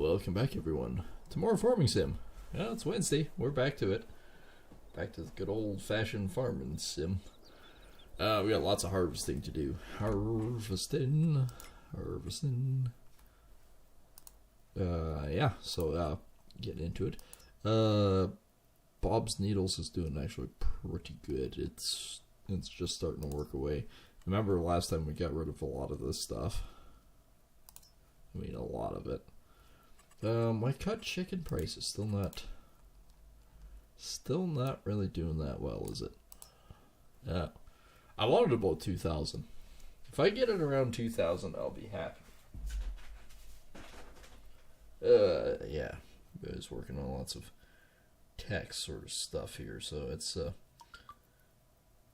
Welcome back, everyone, to more Farming Sim. Yeah, it's Wednesday. We're back to it. Back to the good old-fashioned farming sim. We got lots of harvesting to do. Harvesting. Yeah, so getting into it. Bob's Needles is doing actually pretty good. It's just starting to work away. Remember last time we got rid of a lot of this stuff. I mean, a lot of it. My cut chicken price is still not really doing that well, is it? Yeah. I wanted about 2,000. If I get it around 2,000, I'll be happy. Yeah. I was working on lots of tech sort of stuff here, so it's,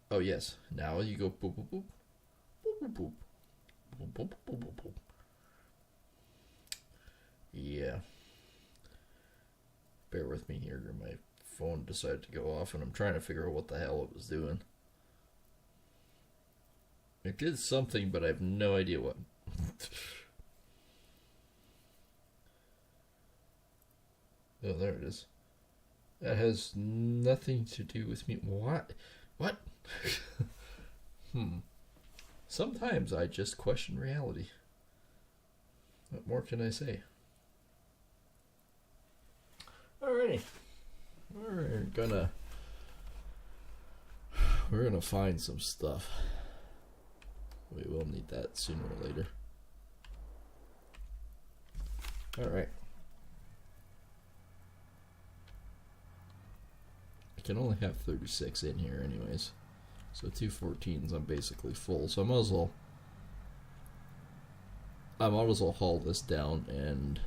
oh yes, now you go boop boop boop. Boop boop boop. Boop boop boop boop boop. Yeah. Bear with me here, my phone decided to go off and I'm trying to figure out what the hell it was doing. It did something, but I have no idea what. Oh, there it is. That has nothing to do with me. What? What? Sometimes I just question reality. What more can I say? Alrighty. We're gonna find some stuff. We will need that sooner or later. Alright. I can only have 36 in here anyways. So 214s, I'm basically full. So I might as well haul this down and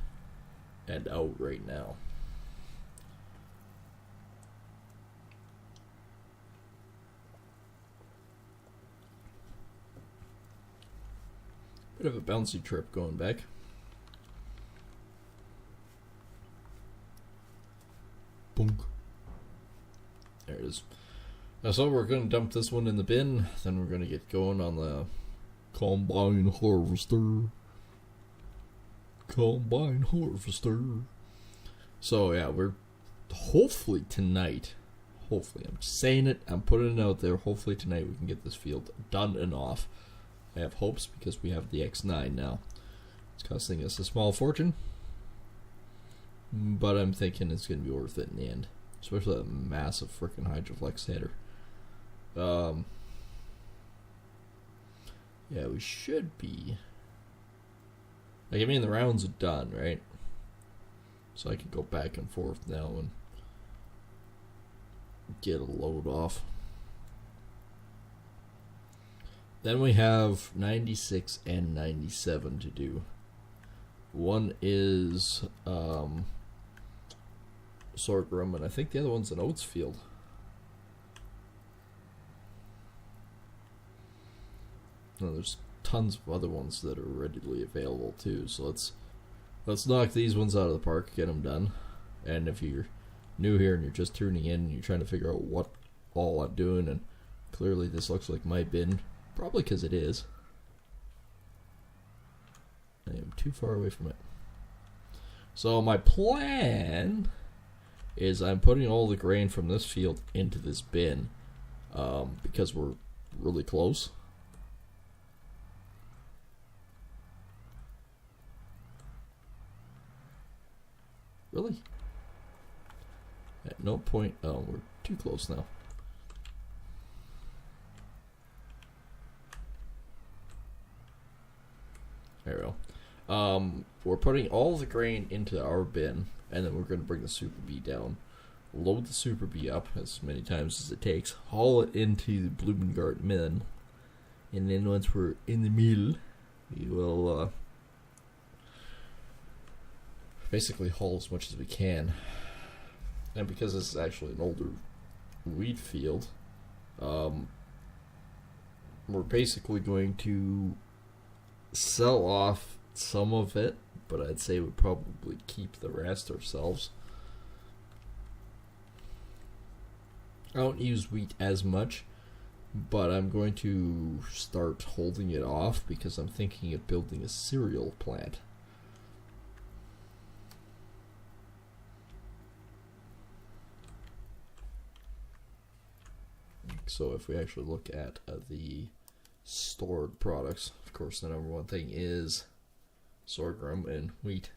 out right now. Bit of a bouncy trip going back. Boom. There it is. So we're going to dump this one in the bin. Then we're going to get going on the combine harvester. Combine harvester. So yeah, we're hopefully tonight. Hopefully, I'm saying it. I'm putting it out there. Hopefully tonight we can get this field done and off. I have hopes because we have the X9 now. It's costing us a small fortune, but I'm thinking it's going to be worth it in the end. Especially that massive freaking Hydroflex header. Yeah, we should be. Like, I mean, the rounds are done, right? So I can go back and forth now and get a load off. Then we have 96 and 97 to do. One is sorghum, and I think the other one's an oats field. No, there's tons of other ones that are readily available too. So let's knock these ones out of the park, get them done. And if you're new here and you're just tuning in and you're trying to figure out what all I'm doing, and clearly this looks like my bin. Probably because it is. I am too far away from it. So my plan is I'm putting all the grain from this field into this bin because we're really close. Really? At no point. Oh, we're too close now. There we go. We're putting all the grain into our bin, and then we're going to bring the Super Bee down, load the Super Bee up as many times as it takes, haul it into the Blumengart mill, and then once we're in the mill, we will basically haul as much as we can. And because this is actually an older wheat field, we're basically going to sell off some of it, but I'd say we'd probably keep the rest ourselves. I don't use wheat as much, but I'm going to start holding it off because I'm thinking of building a cereal plant. So if we actually look at the stored products, of course the number one thing is sorghum and wheat.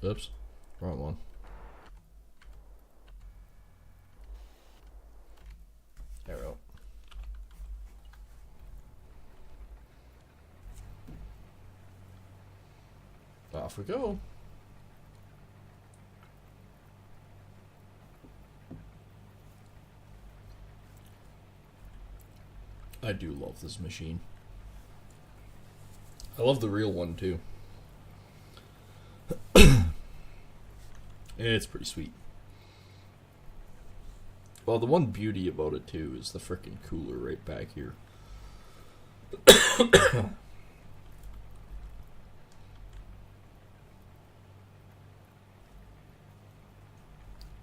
Oops, wrong one. There we go. Off we go. I do love this machine. I love the real one too. It's pretty sweet. Well, the one beauty about it too is the frickin' cooler right back here.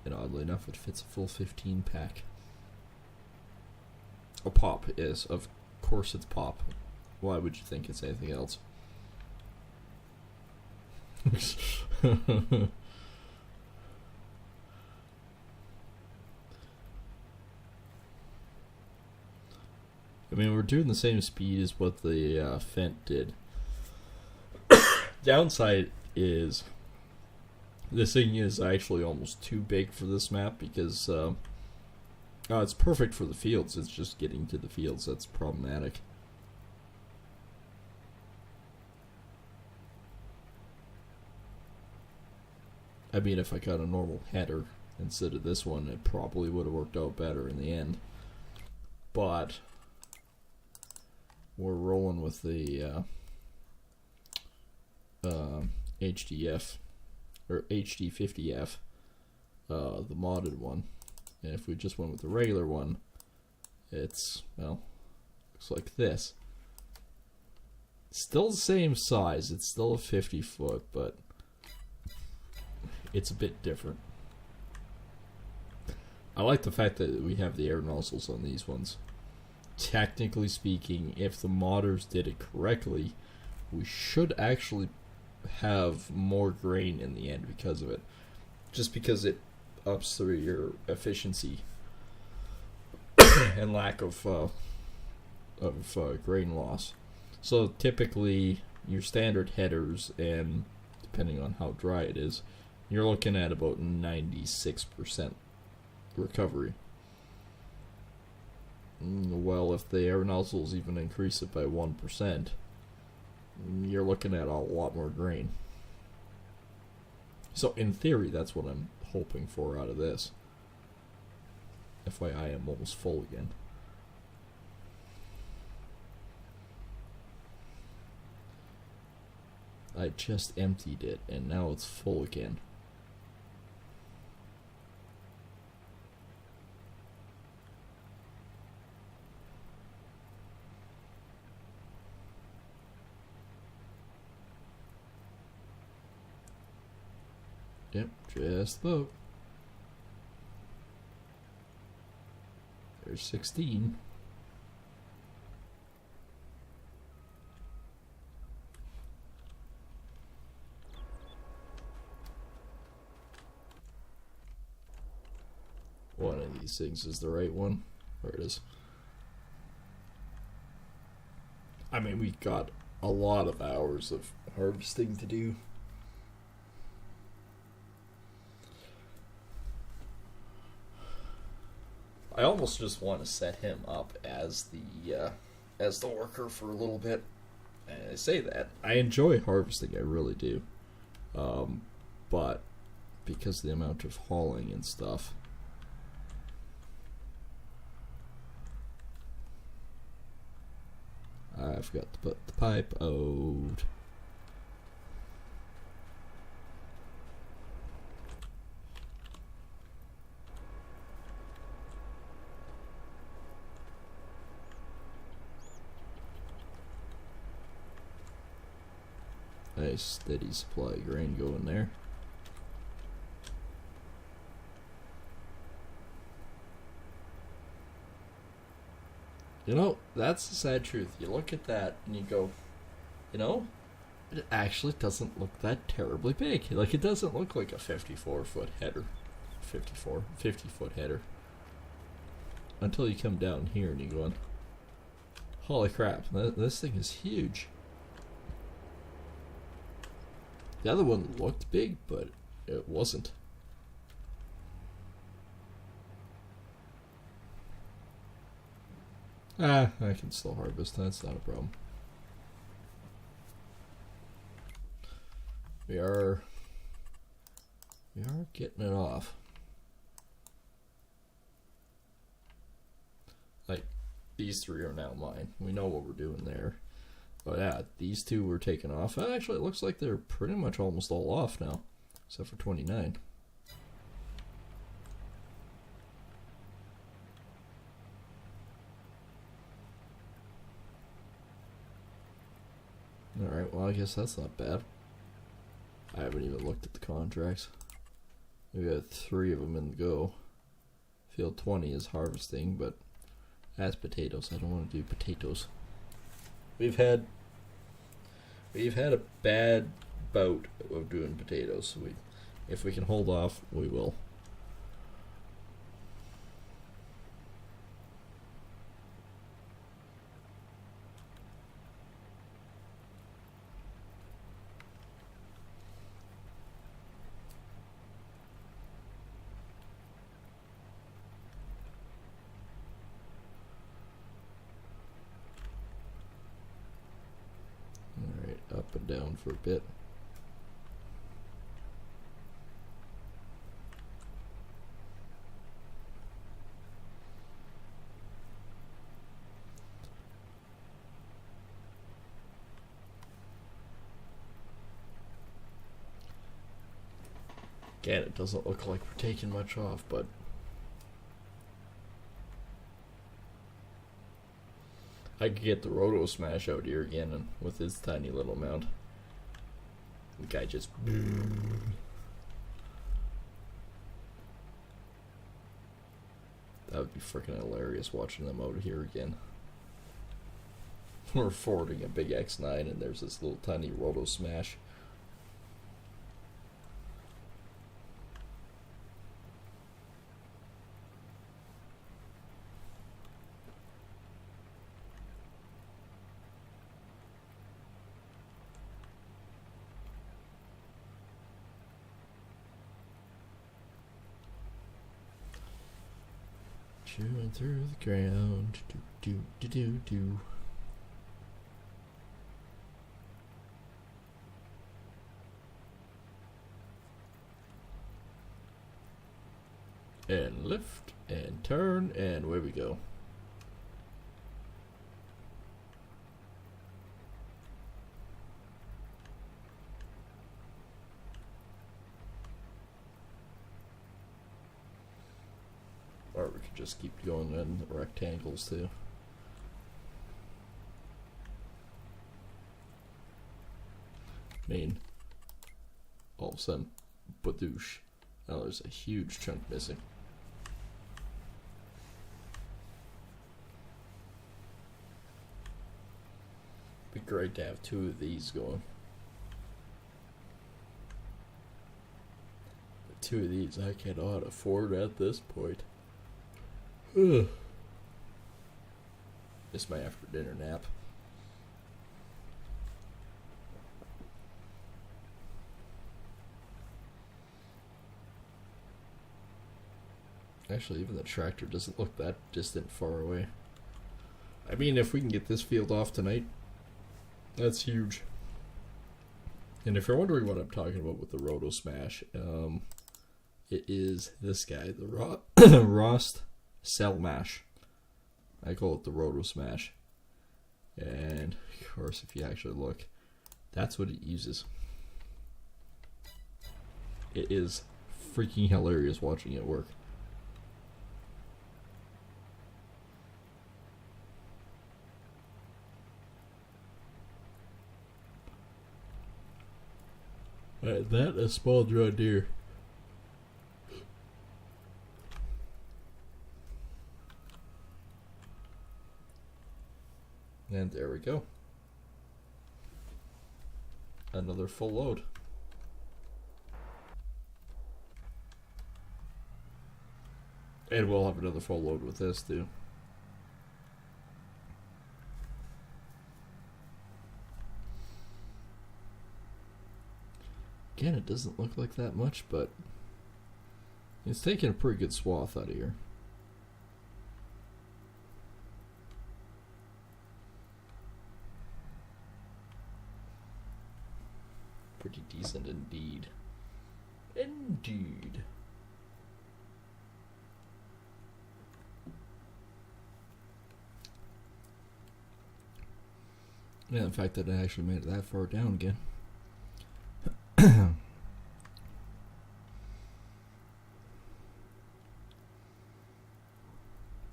And oddly enough, it fits a full 15 pack. A pop is, of course it's pop. Why would you think it's anything else? I mean, we're doing the same speed as what the Fendt did. Downside is this thing is actually almost too big for this map because it's perfect for the fields. It's just getting to the fields that's problematic. I mean, if I got a normal header instead of this one, it probably would have worked out better in the end. But we're rolling with the HDF or HD50F, the modded one. And if we just went with the regular one, it's, well, looks like this. Still the same size. It's still a 50 foot, but it's a bit different. I like the fact that we have the air nozzles on these ones. Technically speaking, if the modders did it correctly, we should actually have more grain in the end because of it. Just because it ups your efficiency and lack of grain loss. So typically, your standard headers, and depending on how dry it is, you're looking at about 96% recovery. Well, if the air nozzles even increase it by 1%, you're looking at a lot more grain. So in theory, that's what I'm hoping for out of this. FYI, I'm almost full again. I just emptied it, and now it's full again. Yep, just about. There's 16. One of these things is the right one. There it is. I mean, we got a lot of hours of harvesting to do. I almost just want to set him up as the worker for a little bit. And I say that I enjoy harvesting, I really do. But because of the amount of hauling and stuff, I forgot to put the pipe out. Nice steady supply of grain going there. You know, that's the sad truth. You look at that and you go, you know, it actually doesn't look that terribly big. Like, it doesn't look like a 54-foot header. 50-foot header. Until you come down here and you go, holy crap, this thing is huge. The other one looked big, but it wasn't. I can still harvest, that's not a problem. We are getting it off. Like, these three are now mine. We know what we're doing there. But yeah, these two were taken off. Actually, it looks like they're pretty much almost all off now, except for 29. Alright, well I guess that's not bad. I haven't even looked at the contracts. We got 3 of them in the go. Field 20 is harvesting, but that's potatoes. I don't want to do potatoes. We've had a bad bout of doing potatoes. If we can hold off, we will. Up and down for a bit. Again, it doesn't look like we're taking much off, but I could get the Roto Smash out here again and with his tiny little mount. The guy just... That would be freaking hilarious watching them out here again. We're forwarding a big X9 and there's this little tiny Roto Smash. Chewing through the ground, do do do do do. And lift and turn and away we go. Or we could just keep going in rectangles too. I mean, all of a sudden, badoosh. Now there's a huge chunk missing. Be great to have 2 of these going. But 2 of these I cannot afford at this point. Ugh. It's my after dinner nap. Actually, even the tractor doesn't look that distant far away. I mean, if we can get this field off tonight, that's huge. And if you're wondering what I'm talking about with the Roto Smash, it is this guy, the Rost Cell Mash. I call it the Roto Smash. And of course, if you actually look, that's what it uses. It is freaking hilarious watching it work. Alright, that is small John Deere. And there we go. Another full load. And we'll have another full load with this too. Again, it doesn't look like that much, but it's taking a pretty good swath out of here. Pretty decent indeed. Indeed. Yeah, the fact that I actually made it that far down again.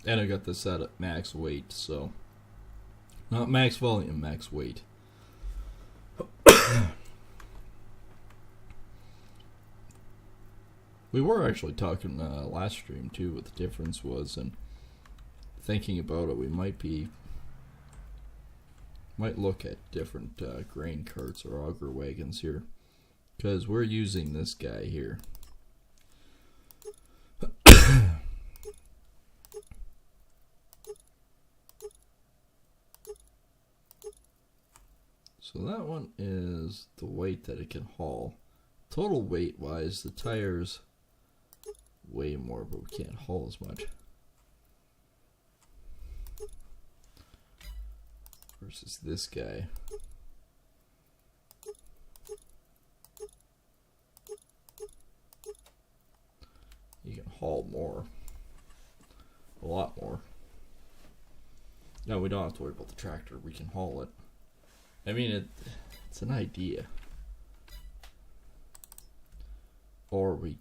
And I got this set at max weight, so not max volume, max weight. We were actually talking last stream too what the difference was, and thinking about it, we might look at different grain carts or auger wagons here, because we're using this guy here. So that one is the weight that it can haul. Total weight wise, the tires way more, but we can't haul as much. Versus this guy. You can haul more. A lot more. No, we don't have to worry about the tractor. We can haul it. I mean, it's an idea. Or we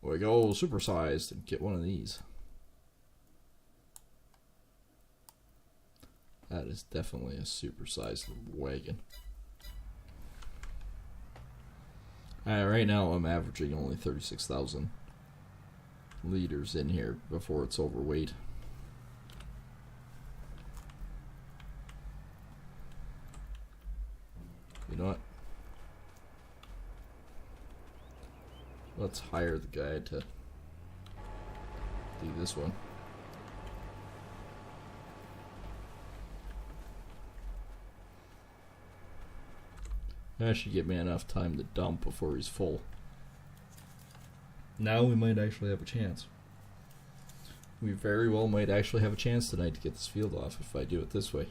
go supersized and get one of these. That is definitely a supersized wagon. Right now I'm averaging only 36,000 liters in here before it's overweight. You know what? Let's hire the guy to do this one. That should give me enough time to dump before he's full. Now we might actually have a chance. We very well might actually have a chance tonight to get this field off if I do it this way.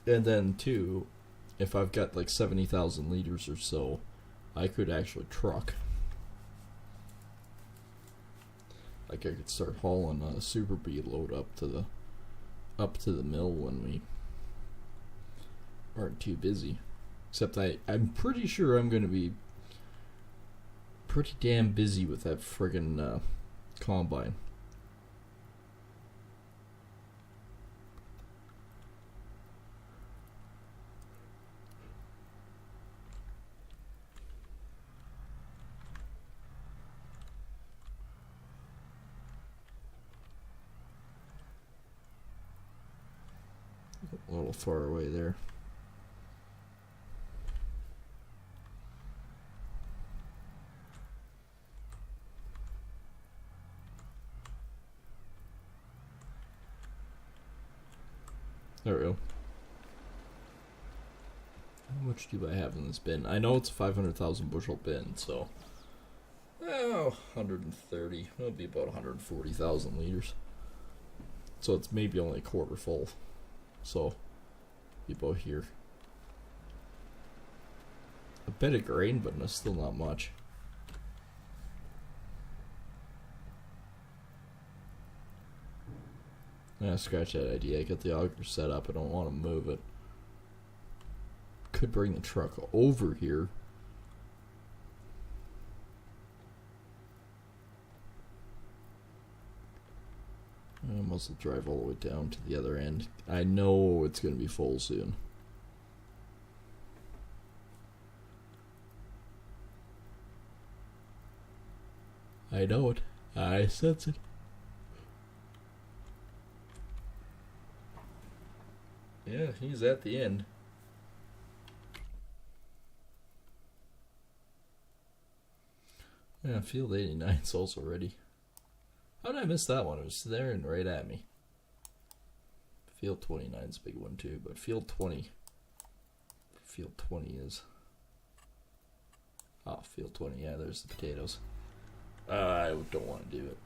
And then too, if I've got like 70,000 liters or so, I could actually truck. Like I could start hauling a Super B load up to the mill when we aren't too busy. Except I'm pretty sure I'm going to be pretty damn busy with that friggin' combine. A little far away there. There we go. How much do I have in this bin? I know it's a 500,000 bushel bin, so 130. It'll be about 140,000 liters. So it's maybe only a quarter full. So be about here. A bit of grain, but no, still not much. Scratch that idea. I got the auger set up. I don't want to move it. Could bring the truck over here. I must drive all the way down to the other end. I know it's going to be full soon. I know it. I sense it. Yeah, he's at the end. Yeah, field 89 is also ready. How did I miss that one? It was staring right at me. Field 29 is a big one too, but field 20. Field 20 is... Oh, field 20, yeah, there's the potatoes. I don't want to do it.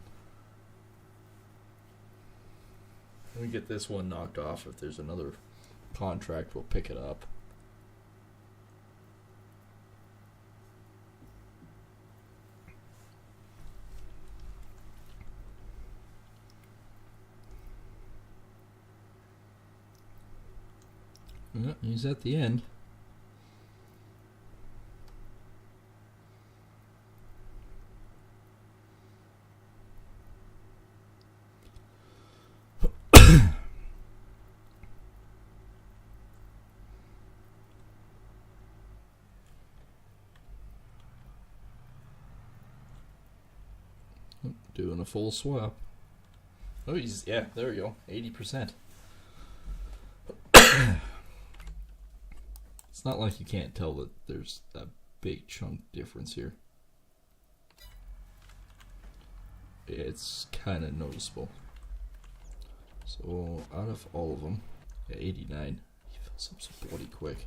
Let me get this one knocked off. If there's another contract, we'll pick it up. He's at the end. Doing a full swap. Oh, yeah, there we go. 80%. It's not like you can't tell that there's a big chunk difference here. It's kind of noticeable. So, out of all of them, yeah, 89. He fills up so bloody quick.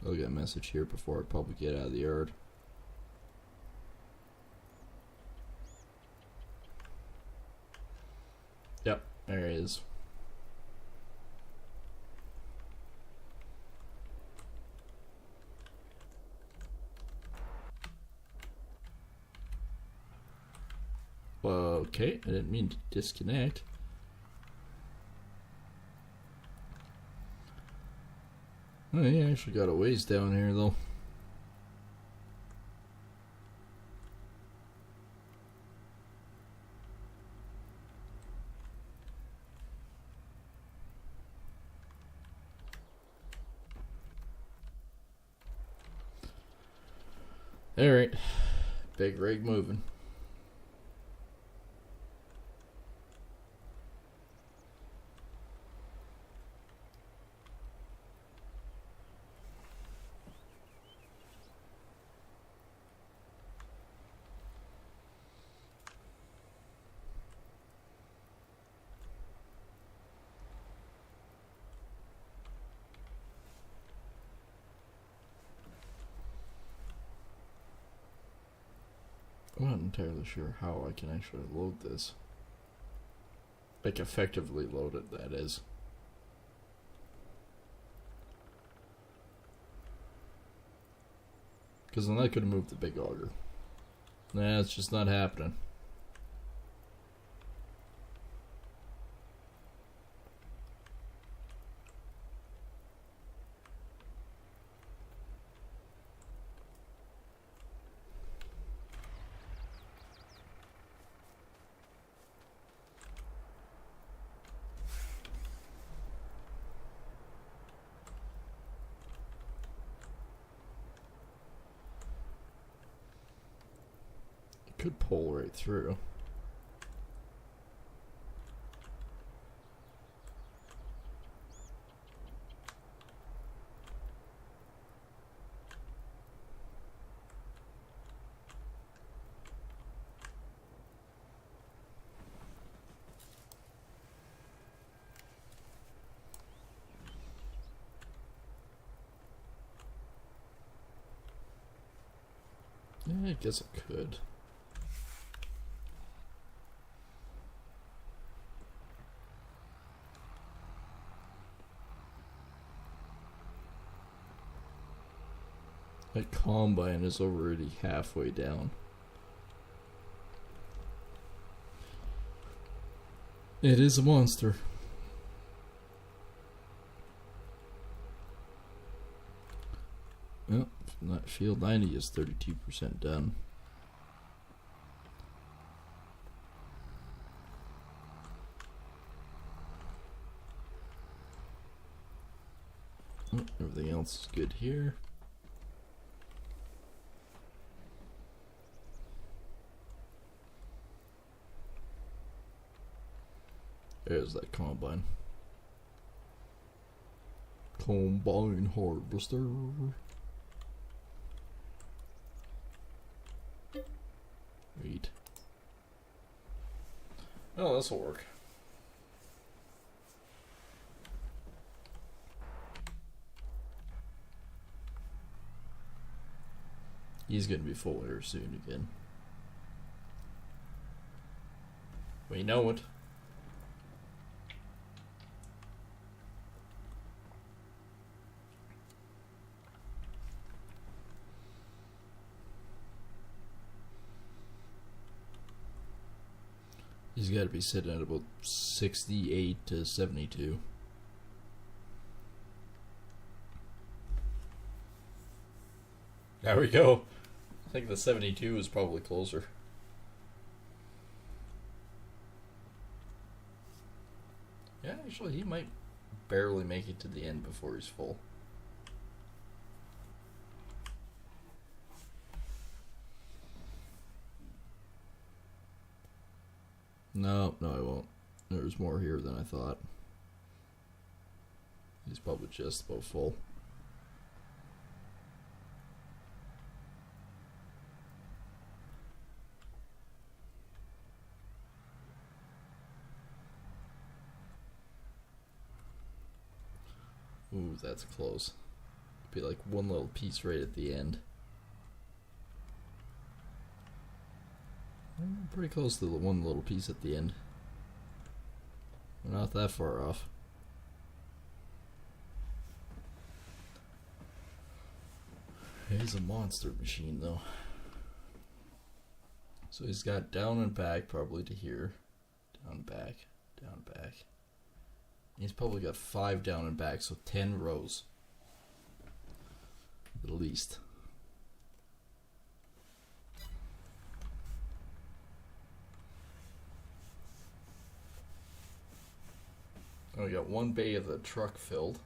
I'll get a message here before I probably get out of the yard. Yep, there he is. Okay, I didn't mean to disconnect. Oh, he actually got a ways down here, though. Alright, big rig moving. I'm not entirely sure how I can actually load this. Like, effectively load it, that is. Because then I could have moved the big auger. Nah, it's just not happening. Could pull right through. Yeah, I guess I could. That combine is already halfway down. It is a monster. Well, that field 90 is 32% done. Oh, everything else is good here. There's that combine. Combine harvester. Wait. Oh, this'll work. He's gonna be full here soon again. We know it. He's got to be sitting at about 68 to 72. There we go. I think the 72 is probably closer. Yeah, actually, he might barely make it to the end before he's full. No, I won't. There's more here than I thought. He's probably just about full. Ooh, that's close. Be like one little piece right at the end. Pretty close to the one little piece at the end. We're not that far off. He's a monster machine, though. So he's got down and back probably to here. Down, back, down, back. He's probably got 5 down and back, so 10 rows. At least. Oh, we got one bay of the truck filled.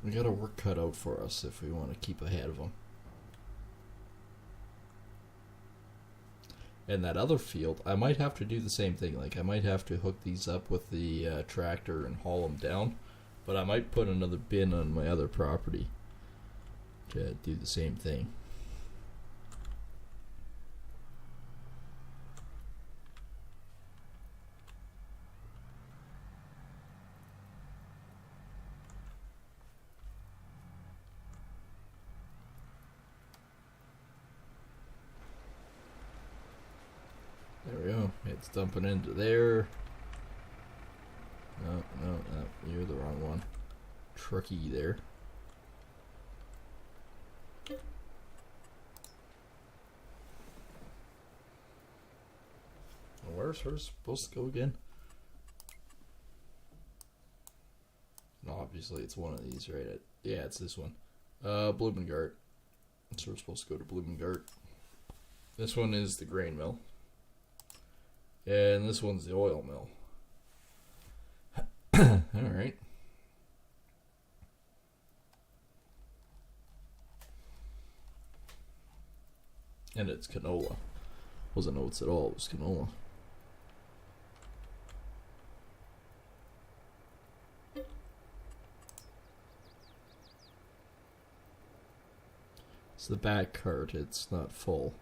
We got our work cut out for us if we want to keep ahead of them. And that other field, I might have to do the same thing. Like, I might have to hook these up with the tractor and haul them down. But I might put another bin on my other property to do the same thing. There we go. It's dumping into there. No, you're the wrong one. Trucky there. Where's hers supposed to go again? No, obviously it's one of these, right? Yeah, it's this one. Bloomingart. So we're supposed to go to Bloomingart. This one is the grain mill. And this one's the oil mill. Alright. And it's canola. Wasn't oats at all, it was canola. It's the back cart, it's not full.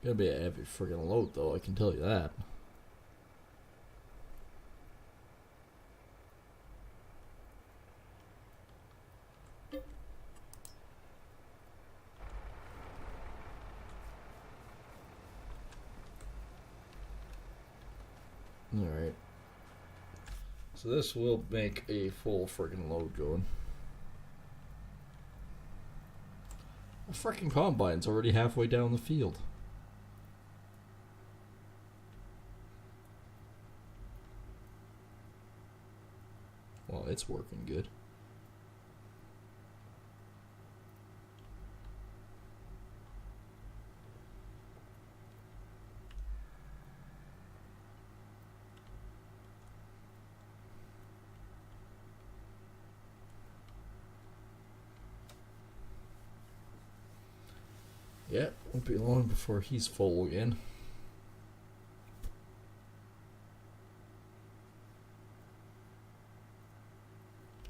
Gonna be a heavy friggin' load though, I can tell you that. Alright. So this will make a full friggin' load going. The frickin' combine's already halfway down the field. Well, it's working good. Yeah, won't be long before he's full again.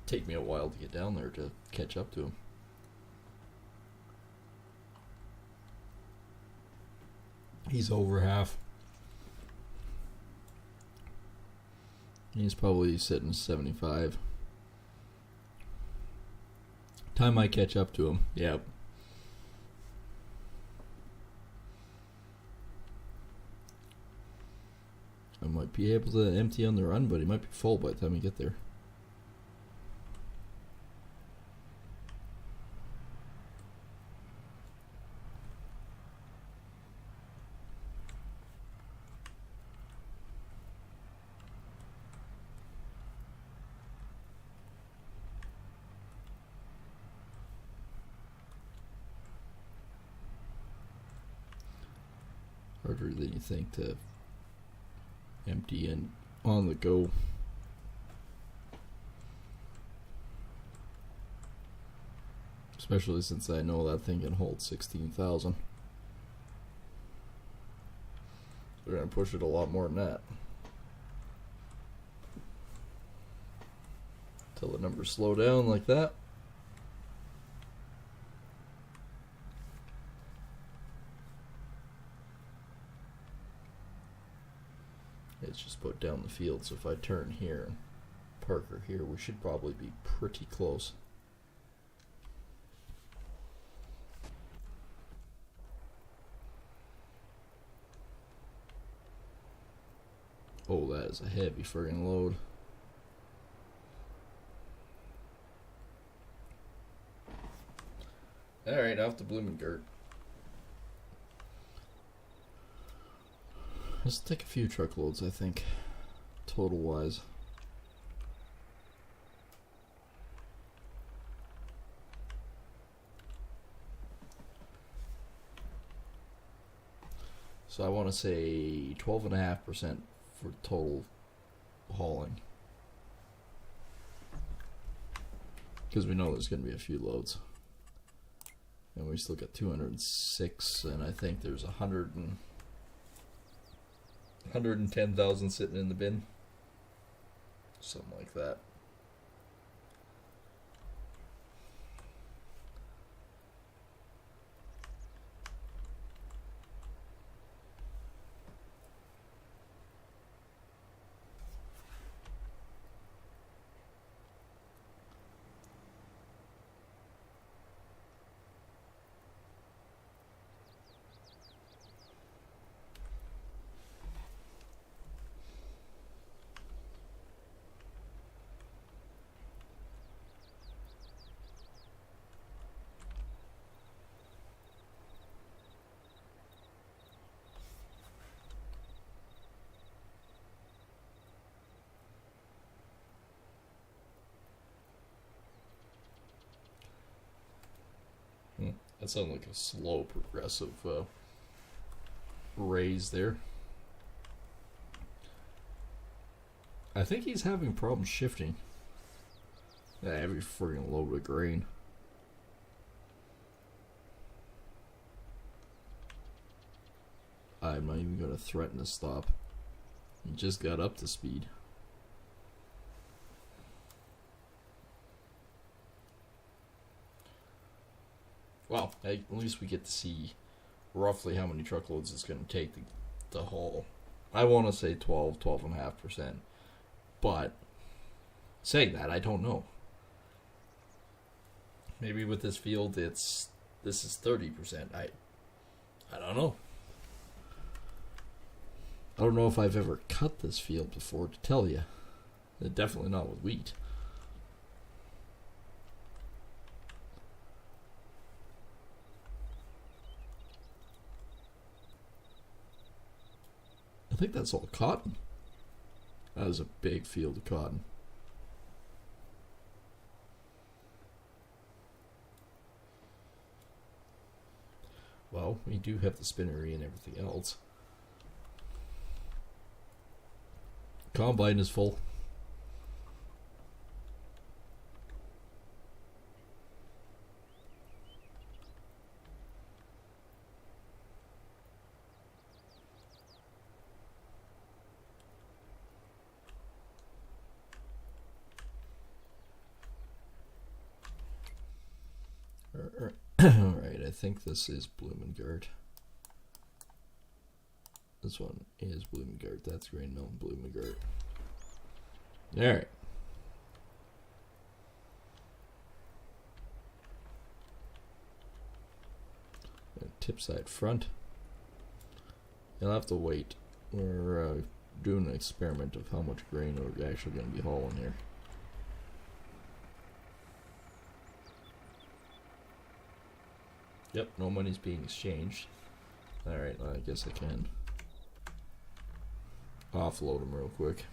Take me a while to get down there to catch up to him. He's over half. He's probably sitting 75. Time I catch up to him, yep. I might be able to empty on the run, but he might be full by the time we get there. Harder than you think to empty and on the go. Especially since I know that thing can hold 16,000. We're going to push it a lot more than that. Till the numbers slow down like that. It's just put down the field, so if I turn here and Parker here, we should probably be pretty close. Oh, that is a heavy friggin' load. Alright, off to Bloomingurt. Let's take a few truckloads, I think, total wise. So I want to say 12.5% for total hauling. Because we know there's going to be a few loads. And we still got 206, and I think there's 110,000 sitting in the bin. Something like that. That sounded like a slow, progressive raise there. I think he's having problems shifting. That heavy friggin' load of grain. I'm not even going to threaten to stop. He just got up to speed. Well, at least we get to see roughly how many truckloads it's going to take to haul. I want to say 12.5%. But saying that, I don't know. Maybe with this field, this is 30%. I don't know. I don't know if I've ever cut this field before to tell you. Definitely not with wheat. I think that's all cotton. That is a big field of cotton. Well, we do have the spinnery and everything else. Combine is full. Alright, I think this is Bloomengard. This one is Bloomengard. That's Green Mountain Bloomengard. Alright. Tip side front. You'll have to wait. We're doing an experiment of how much grain we're actually going to be hauling here. Yep, no money's being exchanged. Alright, well, I guess I can offload them real quick.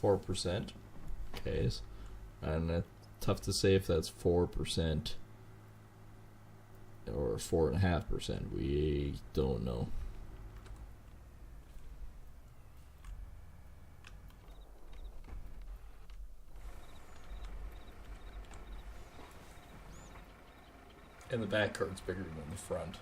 %. Okay, and tough to say if that's 4% or 4.5%. We don't know. And the back card's bigger than the front.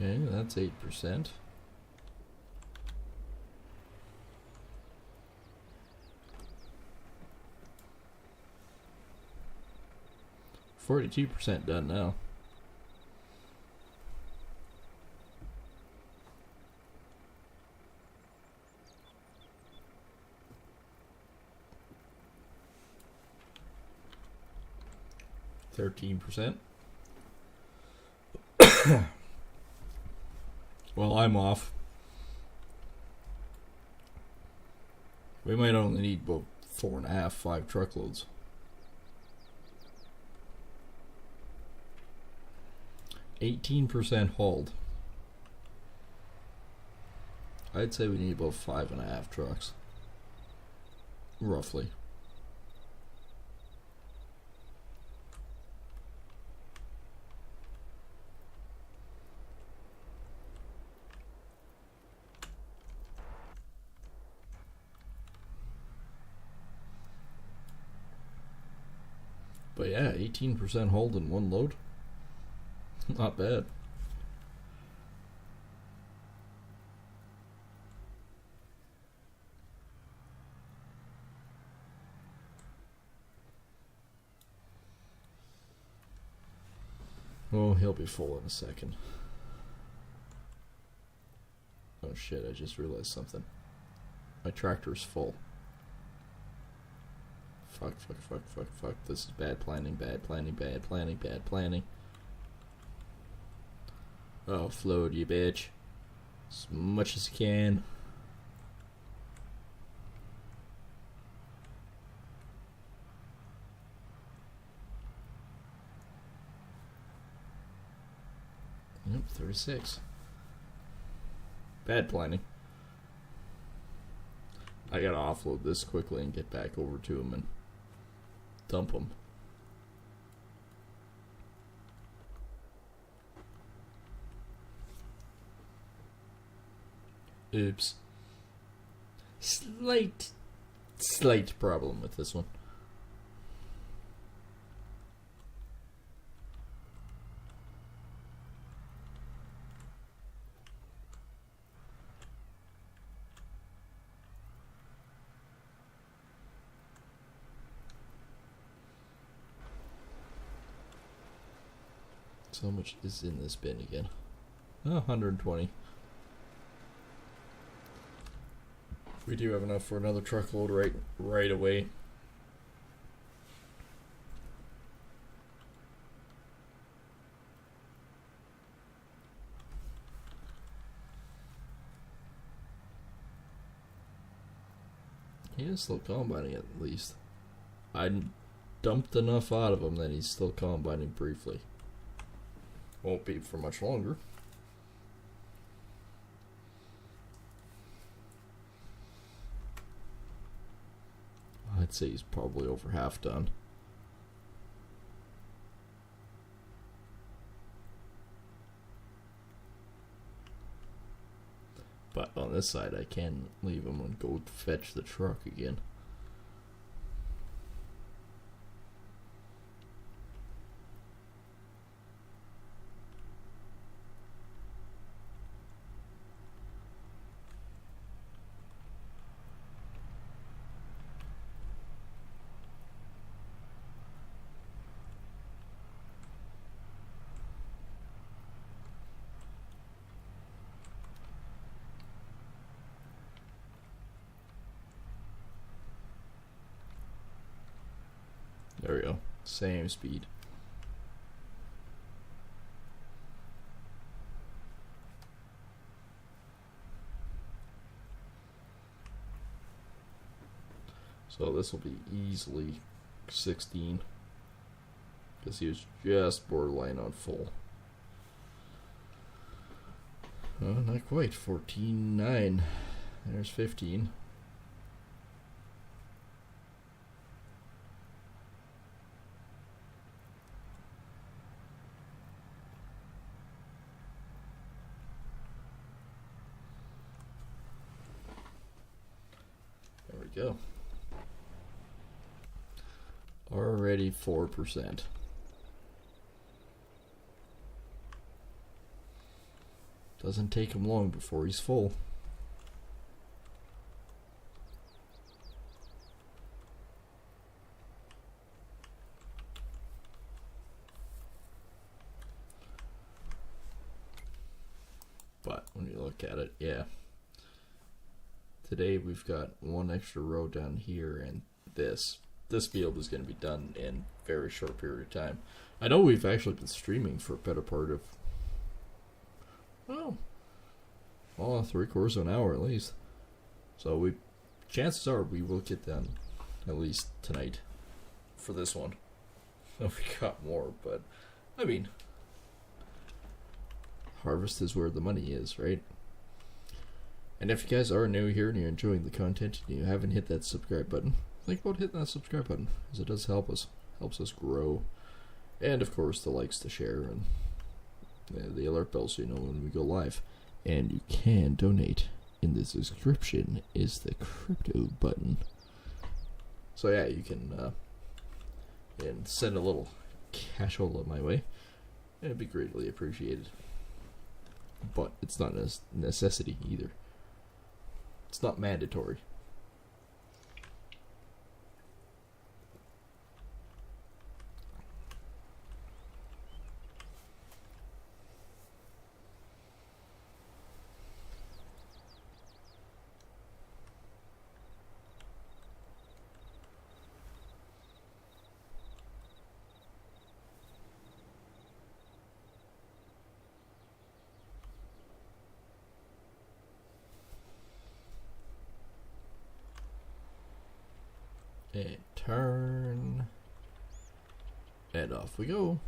Okay, that's 8%. %42 done now. %13. Well, I'm off. We might only need about 4.5, 5 truckloads. 18% hauled. I'd say we need about 5.5 trucks. Roughly. But yeah, 18% hold in one load. Not bad. Oh, he'll be full in a second. Oh shit, I just realized something. My tractor's full. Fuck. This is bad planning. Offload, you bitch. As much as you can. Yep, 36. Bad planning. I gotta offload this quickly and get back over to him and dump him. Oops. Slight problem with this one. So how much is in this bin again? Oh, 120. We do have enough for another truckload right away. He is still combining at least. I dumped enough out of him that he's still combining briefly. Won't be for much longer. I'd say he's probably over half done. But on this side, I can leave them and go fetch the truck again. There we go. Same speed. So this will be easily 16. Because he was just borderline on full. Not quite. 14.9. There's 15. There we go. Already 4%. Doesn't take him long before he's full. But when you look at it, yeah. Today we've got one extra row down here, and this field is going to be done in a very short period of time. I know we've actually been streaming for a better part of, well, 3/4 of an hour at least. So chances are we will get done at least tonight for this one. We got more, but I mean, harvest is where the money is, right? And if you guys are new here and you're enjoying the content and you haven't hit that subscribe button, think about hitting that subscribe button, as it does helps us grow. And of course the likes to share and the alert bell so you know when we go live. And you can donate. In the description is the crypto button. So yeah, you can and send a little cashola my way. It'd be greatly appreciated. But it's not a necessity either. It's not mandatory. And turn. And off we go.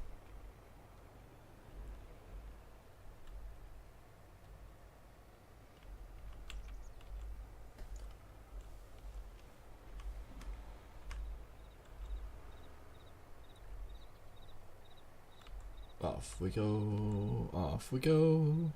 Off we go. Off we go.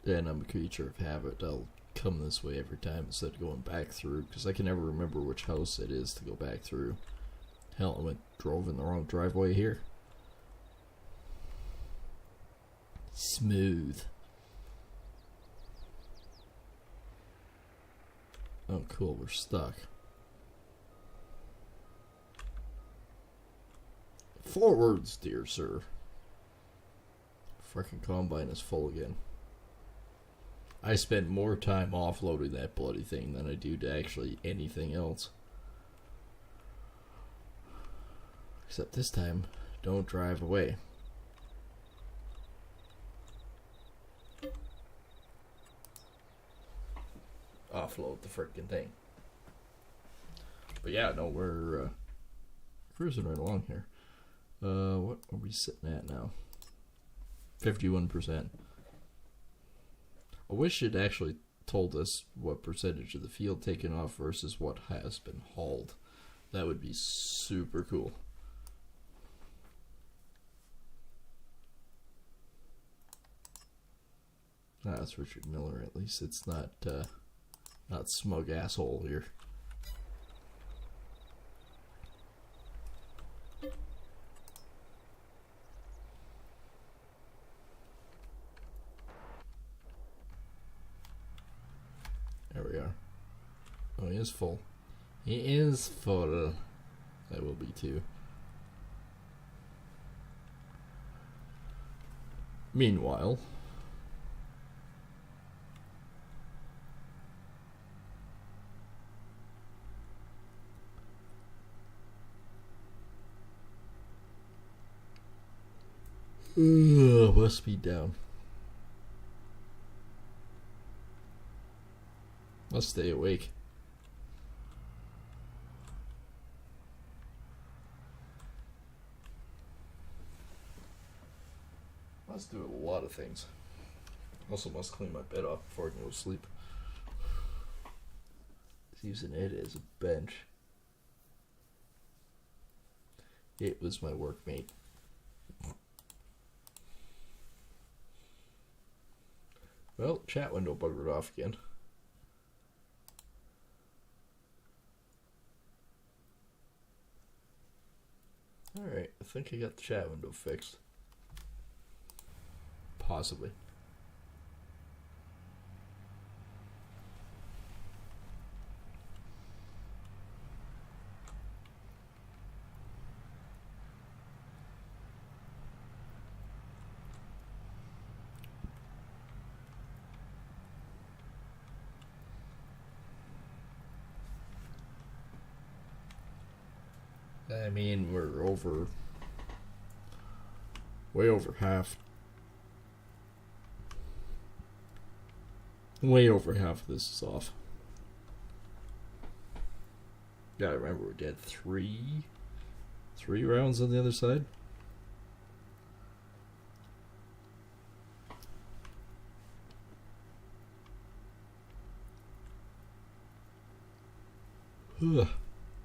And I'm a creature of habit. I'll come this way every time instead of going back through, because I can never remember which house it is to go back through. Hell, I drove in the wrong driveway here. Smooth. Oh cool, we're stuck. Forwards, dear sir. Frickin' combine is full again. I spent more time offloading that bloody thing than I do to actually anything else. Except this time, don't drive away. Offload the frickin' thing. But yeah, no, we're cruising right along here. What are we sitting at now? 51%. I wish it actually told us what percentage of the field taken off versus what has been hauled. That would be super cool. That's Richard Miller. At least it's not smug asshole here. There we are. Oh, he is full. He is full. I will be too. Meanwhile, must be down. Must stay awake. Must do a lot of things. Also must clean my bed off before I can go to sleep. Using it as a bench. It was my workmate. Well, chat window buggered off again. Alright, I think I got the chat window fixed. Possibly. I mean, we're over, way over half. Way over half of this is off. Gotta remember, we did three rounds on the other side.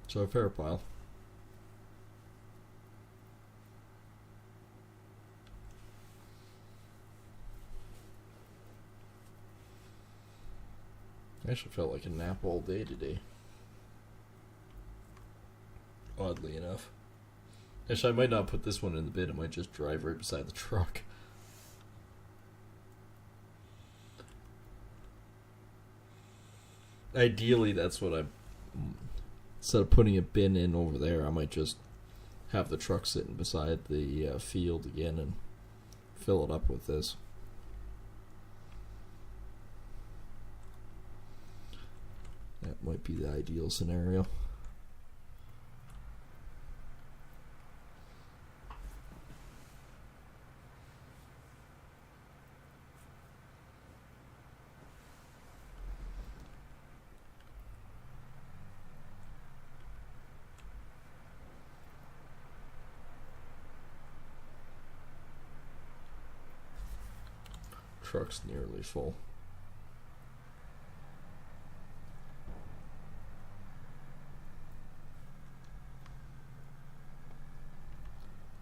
So a fair pile. I actually felt like a nap all day today. Oddly enough. Actually, I might not put this one in the bin. I might just drive right beside the truck. Ideally, that's what I'm... Instead of putting a bin in over there, I might just have the truck sitting beside the field again and fill it up with this. That might be the ideal scenario. Truck's nearly full.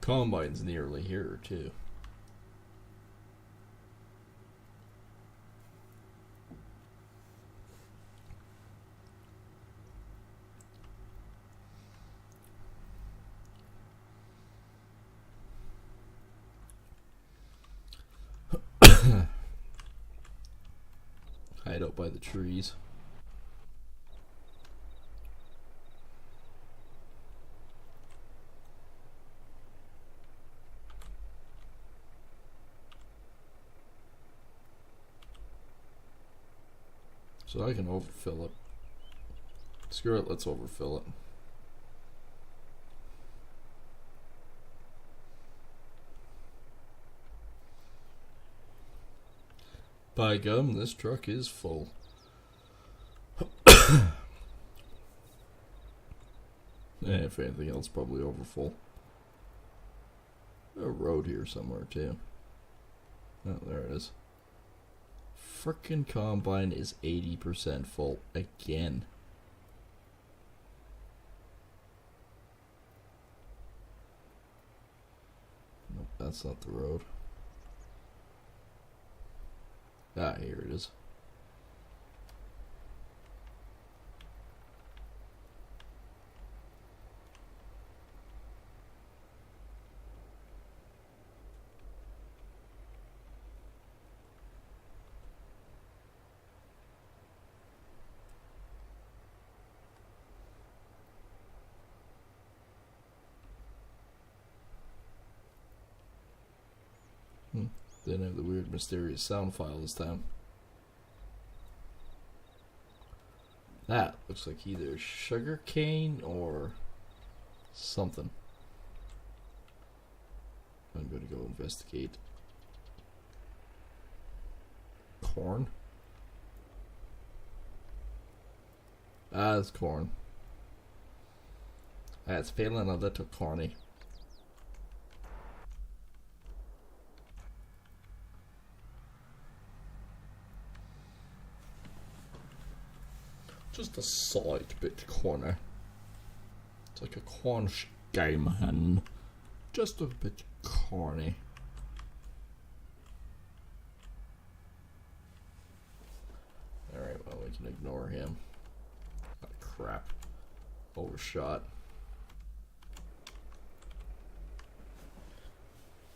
Combine's nearly here too. Hide out by the trees. So I can overfill it. Screw it, let's overfill it. By gum, this truck is full. if anything else, probably over full. A road here somewhere too. Oh, there it is. Frickin' combine is 80% full again. Nope, that's not the road. Ah, here it is. Didn't have the weird mysterious sound file this time. That looks like either sugar cane or something. I'm going to go investigate. Corn? Ah, it's corn. It's feeling a little corny. Just a slight bit corny. It's like a Cornish game hen. Just a bit corny. Alright, well, we can ignore him. Oh, crap. Overshot.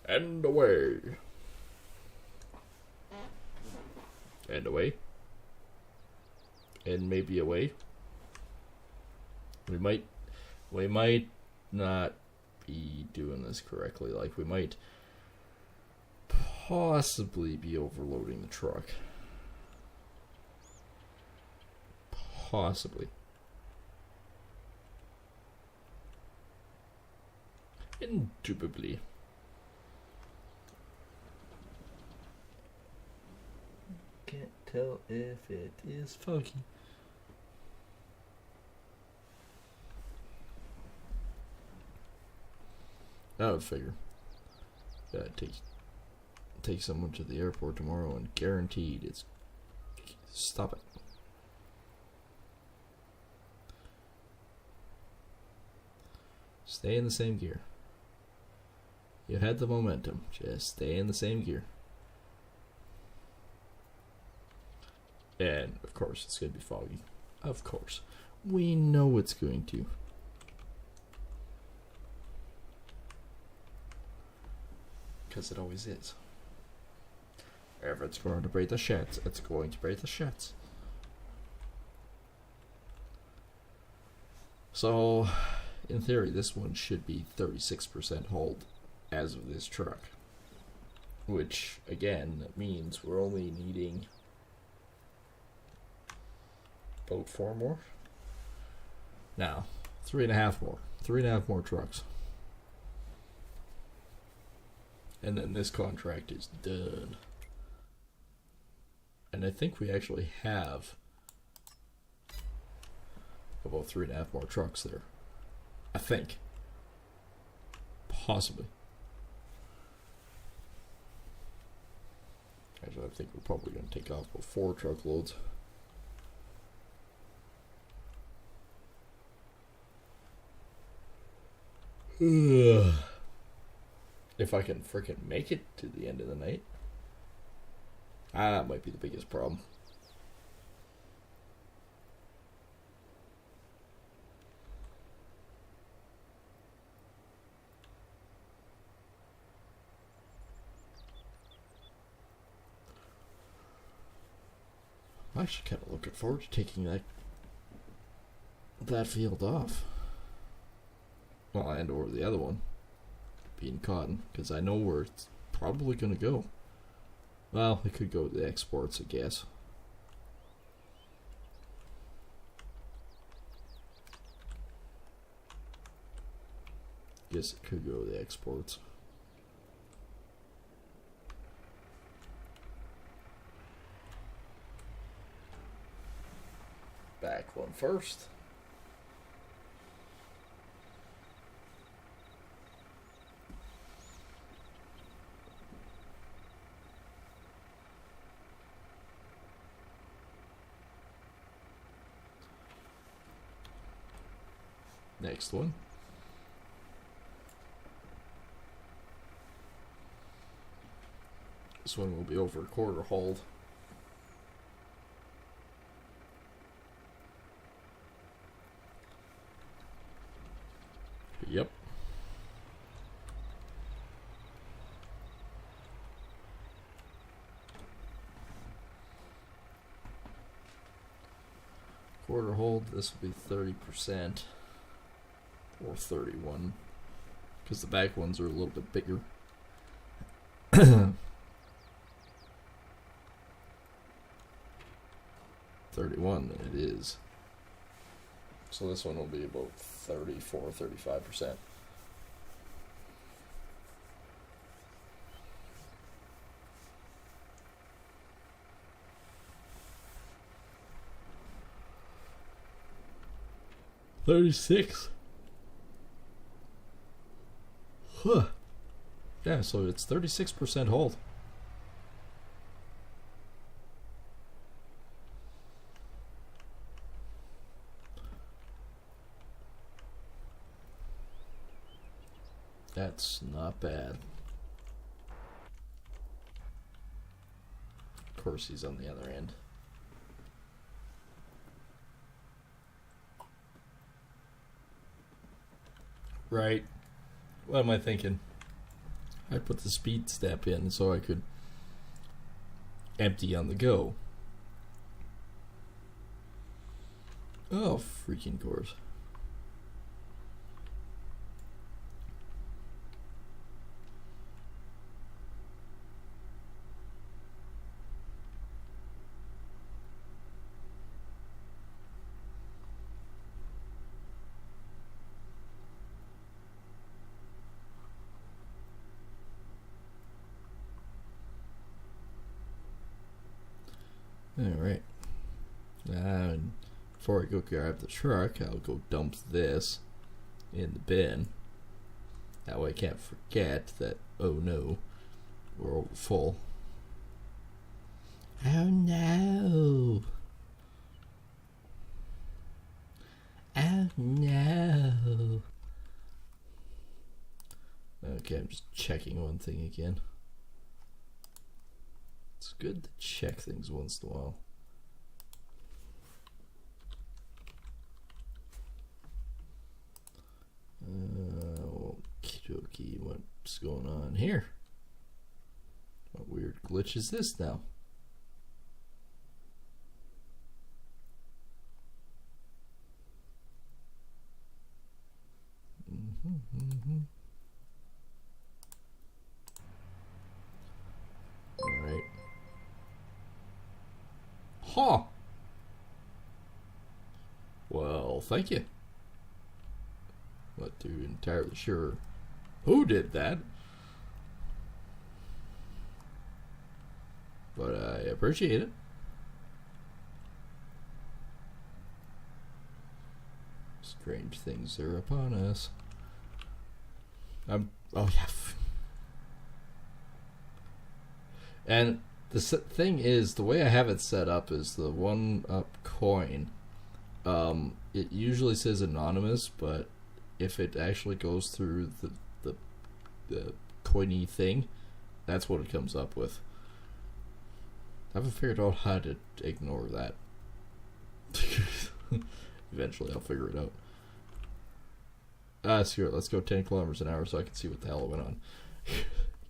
And away. And away. And maybe away. We might not be doing this correctly. Like, we might possibly be overloading the truck. Possibly. Indubitably. Can't tell if it is foggy. I would figure. Gotta take someone to the airport tomorrow and guaranteed it's... Stop it. Stay in the same gear. You had the momentum. Just stay in the same gear. And, of course, it's going to be foggy. Of course. We know it's going to. Because it always is. If it's going to break the sheds, it's going to break the sheds. So, in theory, this one should be 36% hold as of this truck. Which, again, means we're only needing about 4 more. Now, 3.5 more. 3.5 more trucks. And then this contract is done. And I think we actually have about 3.5 more trucks there. I think. Possibly. Actually, I think we're probably going to take off about 4 truckloads. If I can frickin' make it to the end of the night. That might be the biggest problem. I'm actually kind of looking forward to taking that field off. Well, and or the other one. Being cotton, because I know where it's probably going to go. Well, it could go to the exports, I guess. Guess it could go to the exports. Back one first. Next one. This one will be over a quarter hold. Yep. Quarter hold, this will be 30% or 31 because the back ones are a little bit bigger. 31 it is. So this one will be about 34, 35%. $36. Huh. Yeah, so it's 36% hold. That's not bad. Of course, he's on the other end. Right. What am I thinking? I put the speed step in so I could empty on the go. Oh, freaking course. Alright. And before I go grab the truck, I'll go dump this in the bin. That way I can't forget that, oh no, we're over full. Oh no. Oh no. Okay, I'm just checking one thing again. It's good to check things once in a while. Okie dokie, what's going on here? What weird glitch is this now? Alright. Huh. Well, thank you. Not too entirely sure who did that, but I appreciate it. Strange things are upon us. Oh yeah. And the thing is, the way I have it set up is the 1UP coin. It usually says anonymous, but if it actually goes through the coiny thing, that's what it comes up with. I haven't figured out how to ignore that. Eventually I'll figure it out. Screw it, let's go 10 kilometers an hour so I can see what the hell went on.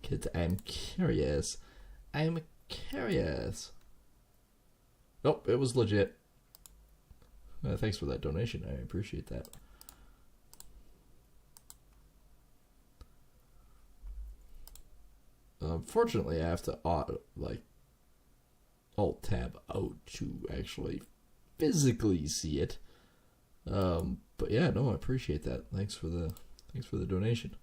Because I'm curious. I'm curious. Nope, it was legit. Thanks for that donation, I appreciate that. Fortunately, I have to alt tab out to actually physically see it. But yeah, no, I appreciate that. Thanks for the donation.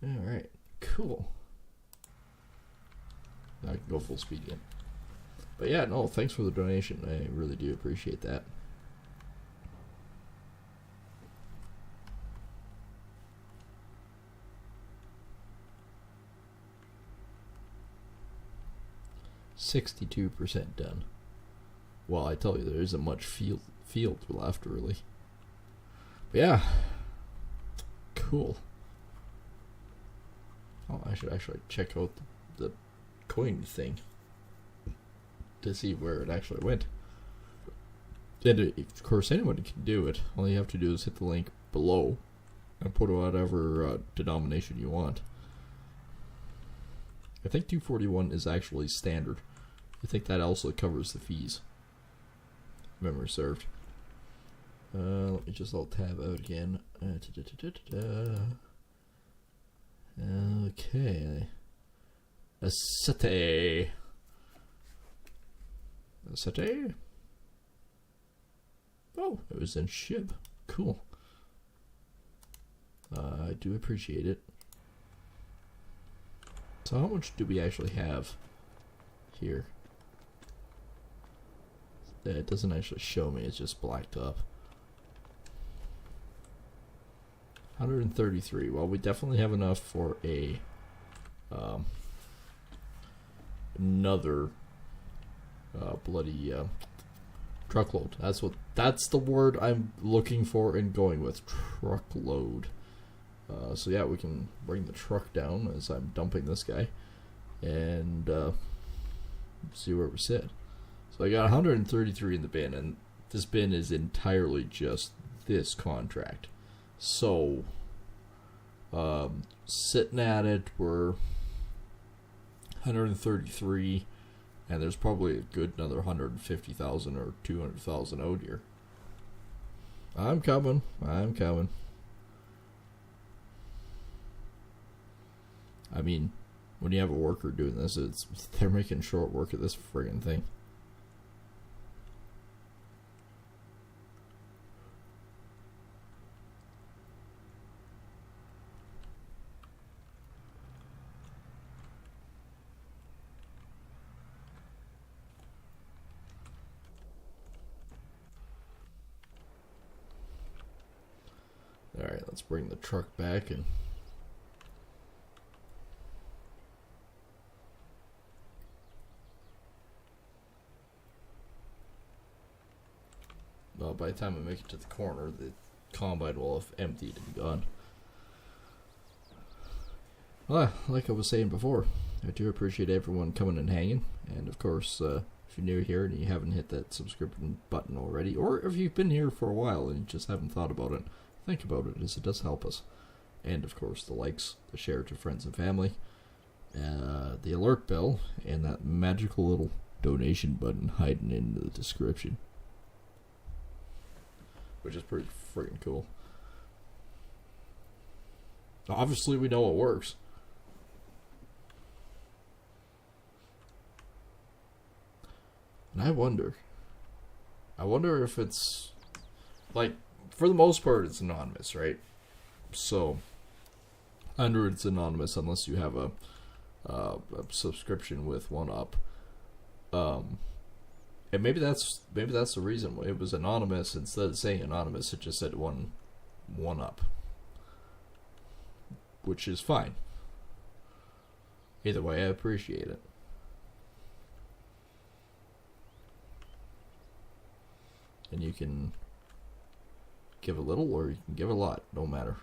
Alright, cool. Now I can go full speed again. But yeah, no, thanks for the donation. I really do appreciate that. %62 done. Well, I tell you, there isn't much field left, really. But yeah, cool. Oh, I should actually check out the coin thing to see where it actually went. And of course, anyone can do it. All you have to do is hit the link below and put whatever denomination you want. I think 241 is actually standard. I think that also covers the fees. Memory served. Let me just alt tab out again. Okay. Acete. Oh, it was in SHIB. Cool. I do appreciate it. So how much do we actually have here? It doesn't actually show me, it's just blacked up. 133. Well, we definitely have enough for a another bloody truckload. That's the word I'm looking for and going with. Truckload. So yeah, we can bring the truck down as I'm dumping this guy and see where we sit. So I got 133 in the bin, and this bin is entirely just this contract. So sitting at it, we're 133, and there's probably a good another 150,000 or 200,000 out here. I'm coming. I mean, when you have a worker doing this, they're making short work of this friggin' thing. Alright, let's bring the truck back and well, by the time I make it to the corner, the combine will have emptied and gone. Well, like I was saying before, I do appreciate everyone coming and hanging, and of course, if you're new here and you haven't hit that subscription button already, or if you've been here for a while and you just haven't thought about it, think about it, as it does help us. And of course, the likes, the share to friends and family, the alert bell, and that magical little donation button hiding in the description, which is pretty freaking cool. Obviously, we know it works. And I wonder if it's, like, for the most part, it's anonymous, right? So, it's anonymous unless you have a subscription with 1UP. And maybe that's the reason it was anonymous. Instead of saying anonymous, it just said 1UP, which is fine. Either way, I appreciate it. And you can give a little or you can give a lot, no matter.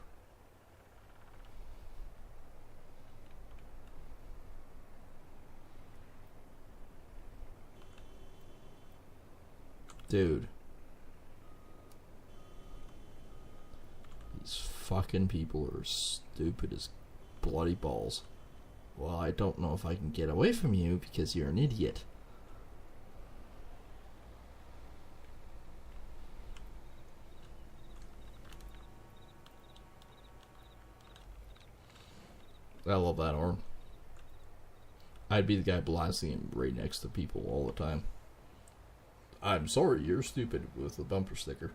Dude. These fucking people are stupid as bloody balls. Well, I don't know if I can get away from you because you're an idiot. I love that horn. I'd be the guy blasting him right next to people all the time. I'm sorry, you're stupid, with a bumper sticker.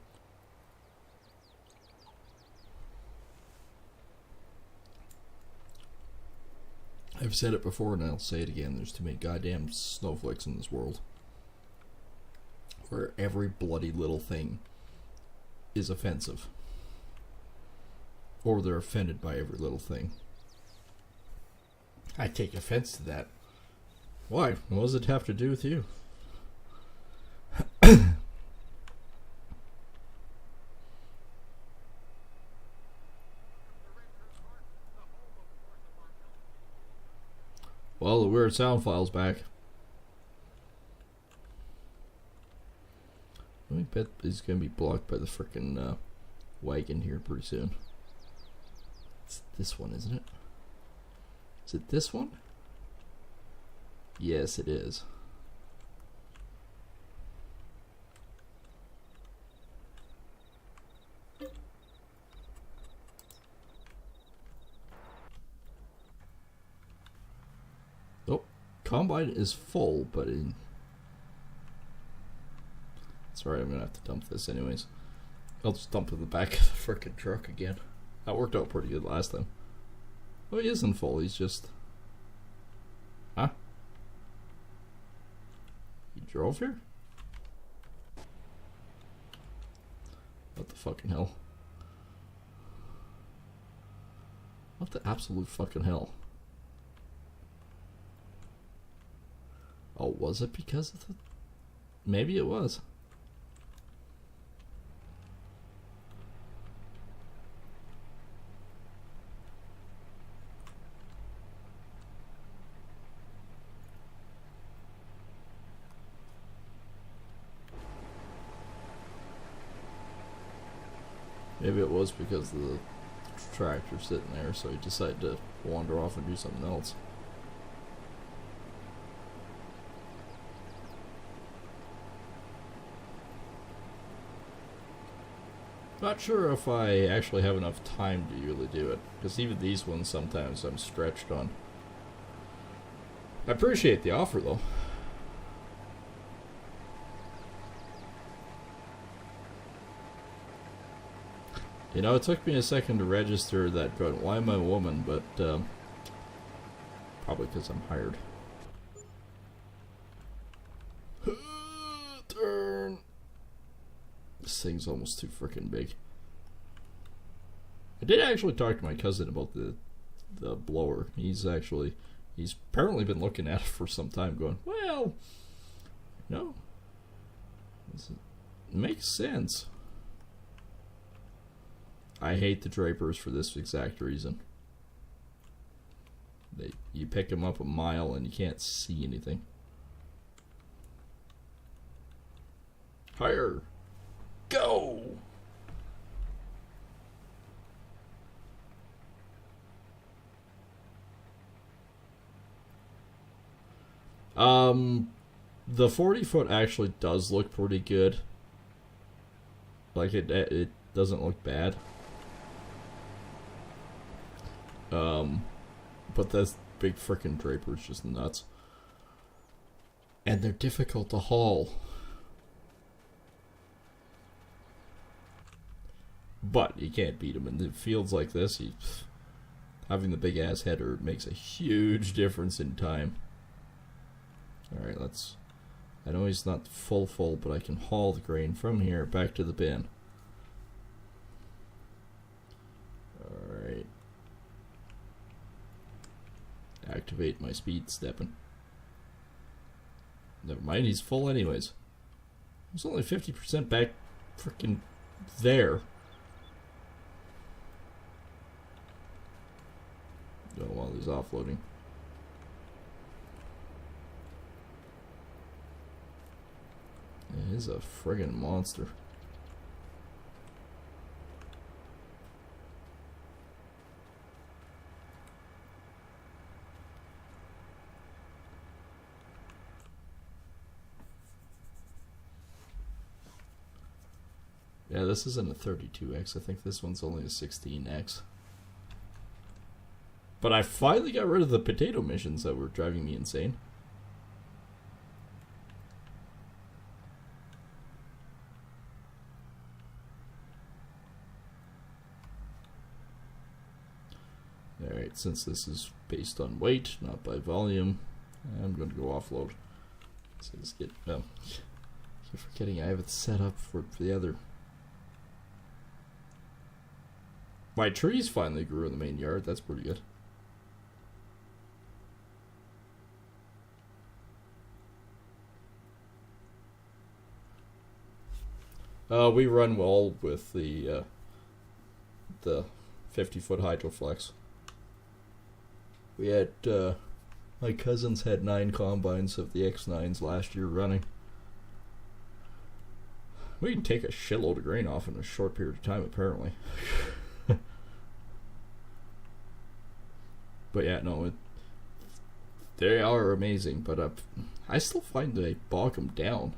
I've said it before and I'll say it again. There's too many goddamn snowflakes in this world. where every bloody little thing is offensive. Or they're offended by every little thing. I take offense to that. Why? What does it have to do with you? Well, the weird sound file's back. I bet he's gonna be blocked by the frickin' wagon here pretty soon. It's this one, isn't it? Is it this one? Yes, it is. Oh, Combine is full, but in... Sorry, I'm gonna have to dump this anyways. I'll just dump it in the back of the frickin' truck again. That worked out pretty good last time. Oh, he isn't full, he's just... Huh? He drove here? What the fucking hell? What the absolute fucking hell? Oh, was it because of the... Maybe it was. Maybe it was because of the tractor sitting there, so he decided to wander off and do something else. Not sure if I actually have enough time to really do it, because even these ones sometimes I'm stretched on. I appreciate the offer though. You know, it took me a second to register that going, why am I a woman, but probably because I'm hired. Turn. This thing's almost too freaking big. I did actually talk to my cousin about the blower. He's apparently been looking at it for some time going, well, no, it makes sense. I hate the Drapers for this exact reason. You pick them up a mile and you can't see anything. Higher. Go! The 40-foot actually does look pretty good. Like it doesn't look bad. But this big frickin' Draper is just nuts. And they're difficult to haul. But you can't beat them in the fields like this. Having the big ass header makes a huge difference in time. Alright, I know he's not full, but I can haul the grain from here back to the bin. Alright. Activate my speed stepping. Never mind, he's full anyways. It's only 50% back freaking there. Oh, while he's offloading. Yeah, he's a friggin' monster. Yeah, this isn't a 32X. I think this one's only a 16X. But I finally got rid of the potato missions that were driving me insane. Alright, since this is based on weight, not by volume, I'm going to go offload. So let's get... keep forgetting I have it set up for the other. My trees finally grew in the main yard. That's pretty good. We run well with the 50-foot Hydroflex. We had my cousins had 9 combines of the X9s last year running. We can take a shitload of grain off in a short period of time, apparently. But yeah, no, they are amazing, but I still find they bog them down.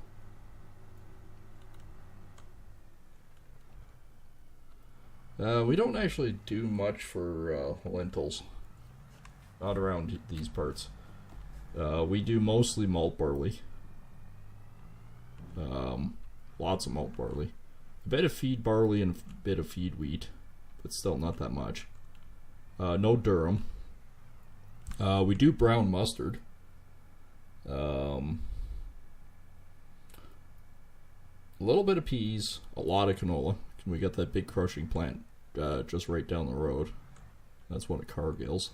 We don't actually do much for lentils. Not around these parts. We do mostly malt barley. Lots of malt barley. A bit of feed barley and a bit of feed wheat, but still not that much. No durum. We do brown mustard. A little bit of peas, a lot of canola. We got that big crushing plant just right down the road. That's one of Cargill's.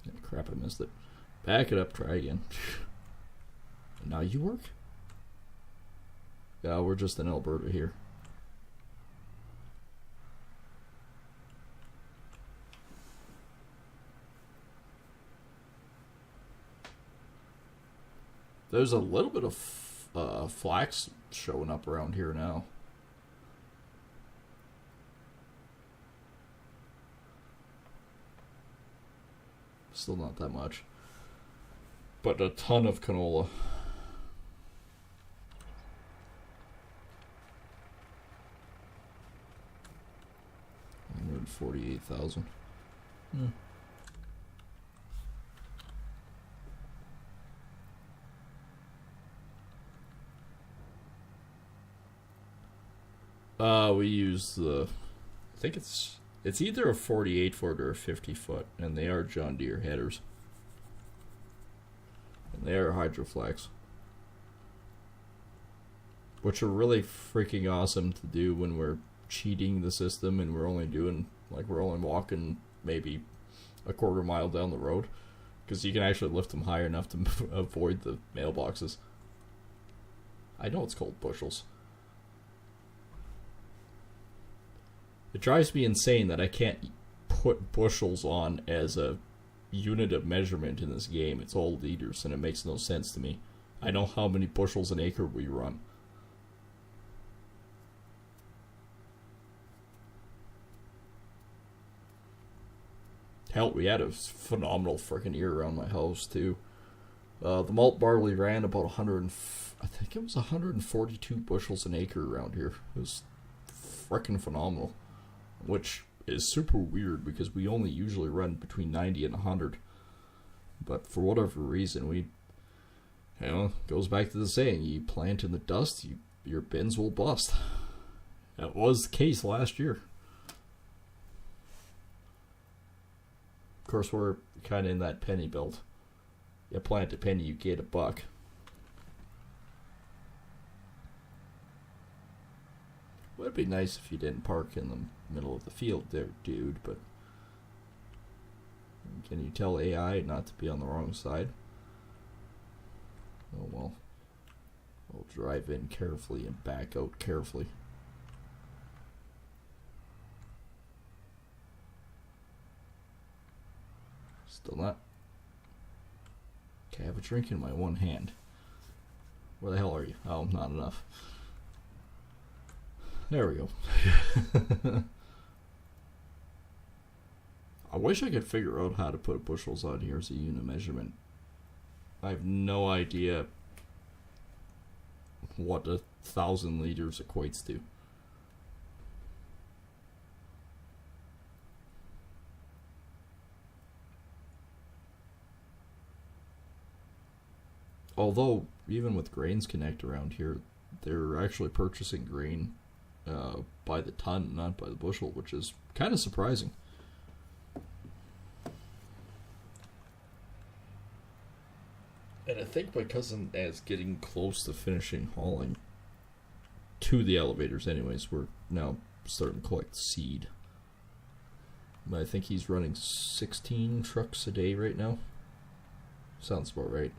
Yeah, crap, I missed it. Back it up, try again. Now you work? Yeah, we're just in Alberta here. There's a little bit of flax showing up around here now. Still not that much. But a ton of canola. 148,000. We use the, I think it's either a 48 foot or a 50 foot, and they are John Deere headers. And they are Hydroflex, which are really freaking awesome to do when we're cheating the system and we're only walking maybe a quarter mile down the road, because you can actually lift them high enough to avoid the mailboxes. I know it's called bushels. It drives me insane that I can't put bushels on as a unit of measurement in this game. It's all liters, and it makes no sense to me. I know how many bushels an acre we run. Hell, we had a phenomenal freaking year around my house too. The malt barley ran about 142 bushels an acre around here. It was freaking phenomenal. Which is super weird because we only usually run between 90 and 100. But for whatever reason, goes back to the saying, you plant in the dust, your bins will bust. That was the case last year. Of course, we're kind of in that penny belt. You plant a penny, you get a buck. Would be nice if you didn't park in the middle of the field there, dude, but can you tell AI not to be on the wrong side? Oh well. I'll drive in carefully and back out carefully. Still not. Okay, I have a drink in my one hand. Where the hell are you? Oh, not enough. There we go. I wish I could figure out how to put bushels on here as a unit measurement. I have no idea what 1,000 liters equates to. Although, even with Grains Connect around here, they're actually purchasing grain by the ton, not by the bushel, which is kind of surprising. And I think my cousin is getting close to finishing hauling to the elevators anyways. We're now starting to collect seed. I think he's running 16 trucks a day right now. Sounds about right.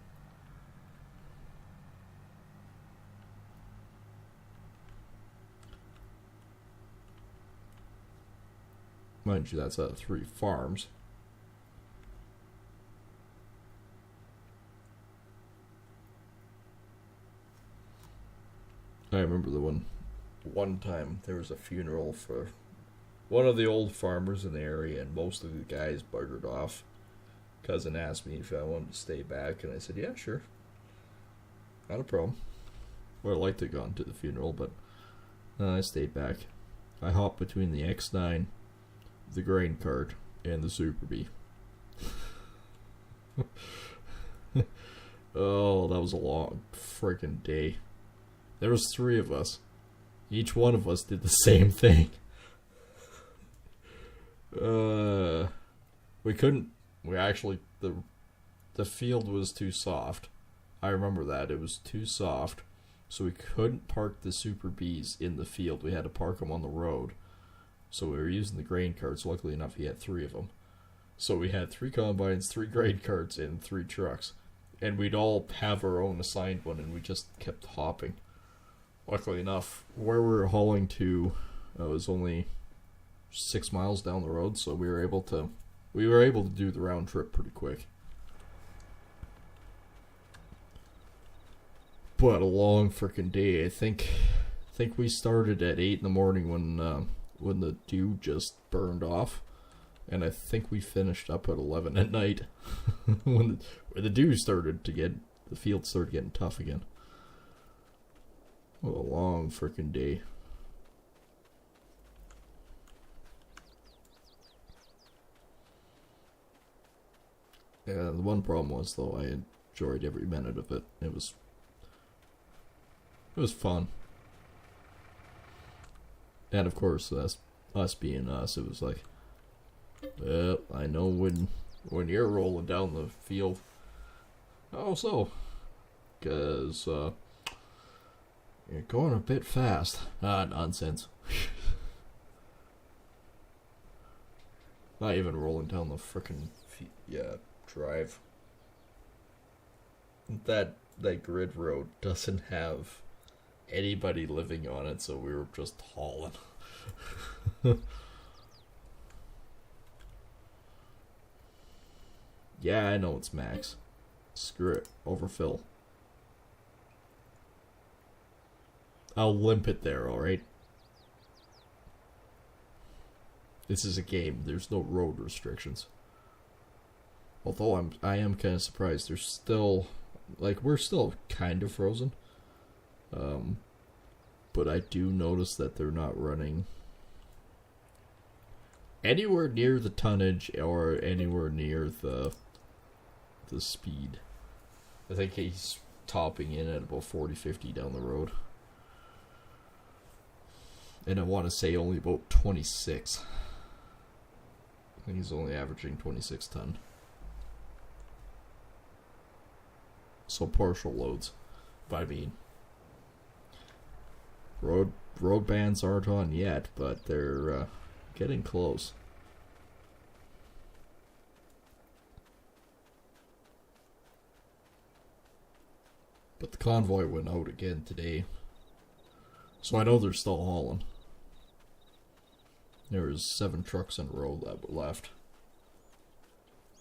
Mind you, that's 3 farms. I remember the one time there was a funeral for one of the old farmers in the area, and most of the guys buggered off. Cousin asked me if I wanted to stay back, and I said, yeah, sure. Not a problem. Would have liked to have gone to the funeral, but I stayed back. I hopped between the X9, the grain cart, and the Super Bee. Oh, that was a long freaking day. There was 3 of us. Each one of us did the same thing. We couldn't. The field was too soft. I remember that. It was too soft. So we couldn't park the Super Bees in the field. We had to park them on the road. So we were using the grain carts. Luckily enough, he had 3 of them. So we had 3 combines, 3 grain carts, and 3 trucks. And we'd all have our own assigned one, and we just kept hopping. Luckily enough, where we were hauling to was only 6 miles down the road, so we were able to do the round trip pretty quick. But a long freaking day. I think we started at 8 in the morning when the dew just burned off, and I think we finished up at 11 at night when the dew started to get, the field started getting tough again. What a long freaking day. Yeah, the one problem was, though, I enjoyed every minute of it. It was fun. And of course, us being us, it was like, well, I know when you're rolling down the field. Oh, so, because you're going a bit fast. Nonsense. Not even rolling down the frickin' drive. That grid road doesn't have anybody living on it, so we were just hauling. Yeah, I know it's max. Screw it. Overfill. I'll limp it there, alright? This is a game. There's no road restrictions. Although I am kind of surprised. There's still, we're still kind of frozen. But I do notice that they're not running anywhere near the tonnage or anywhere near the speed. I think he's topping in at about 40-50 down the road. And I want to say only about 26. I think he's only averaging 26 ton. So partial loads. But I mean, road bans aren't on yet, but they're getting close. But the convoy went out again today, so I know they're still hauling. There was 7 trucks in a row that were left.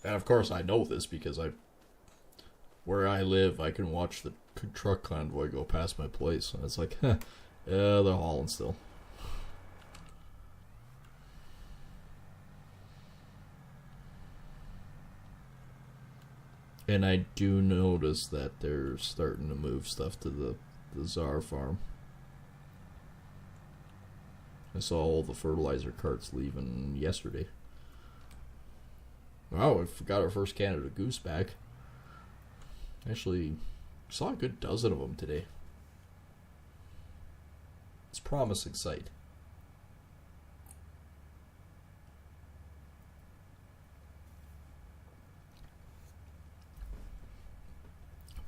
And of course I know this because where I live, I can watch the truck convoy go past my place, and it's like, yeah, they're hauling still. And I do notice that they're starting to move stuff to the Czar farm. I saw all the fertilizer carts leaving yesterday. Wow, we got our first Canada Goose back. Actually, saw a good dozen of them today. It's a promising sight.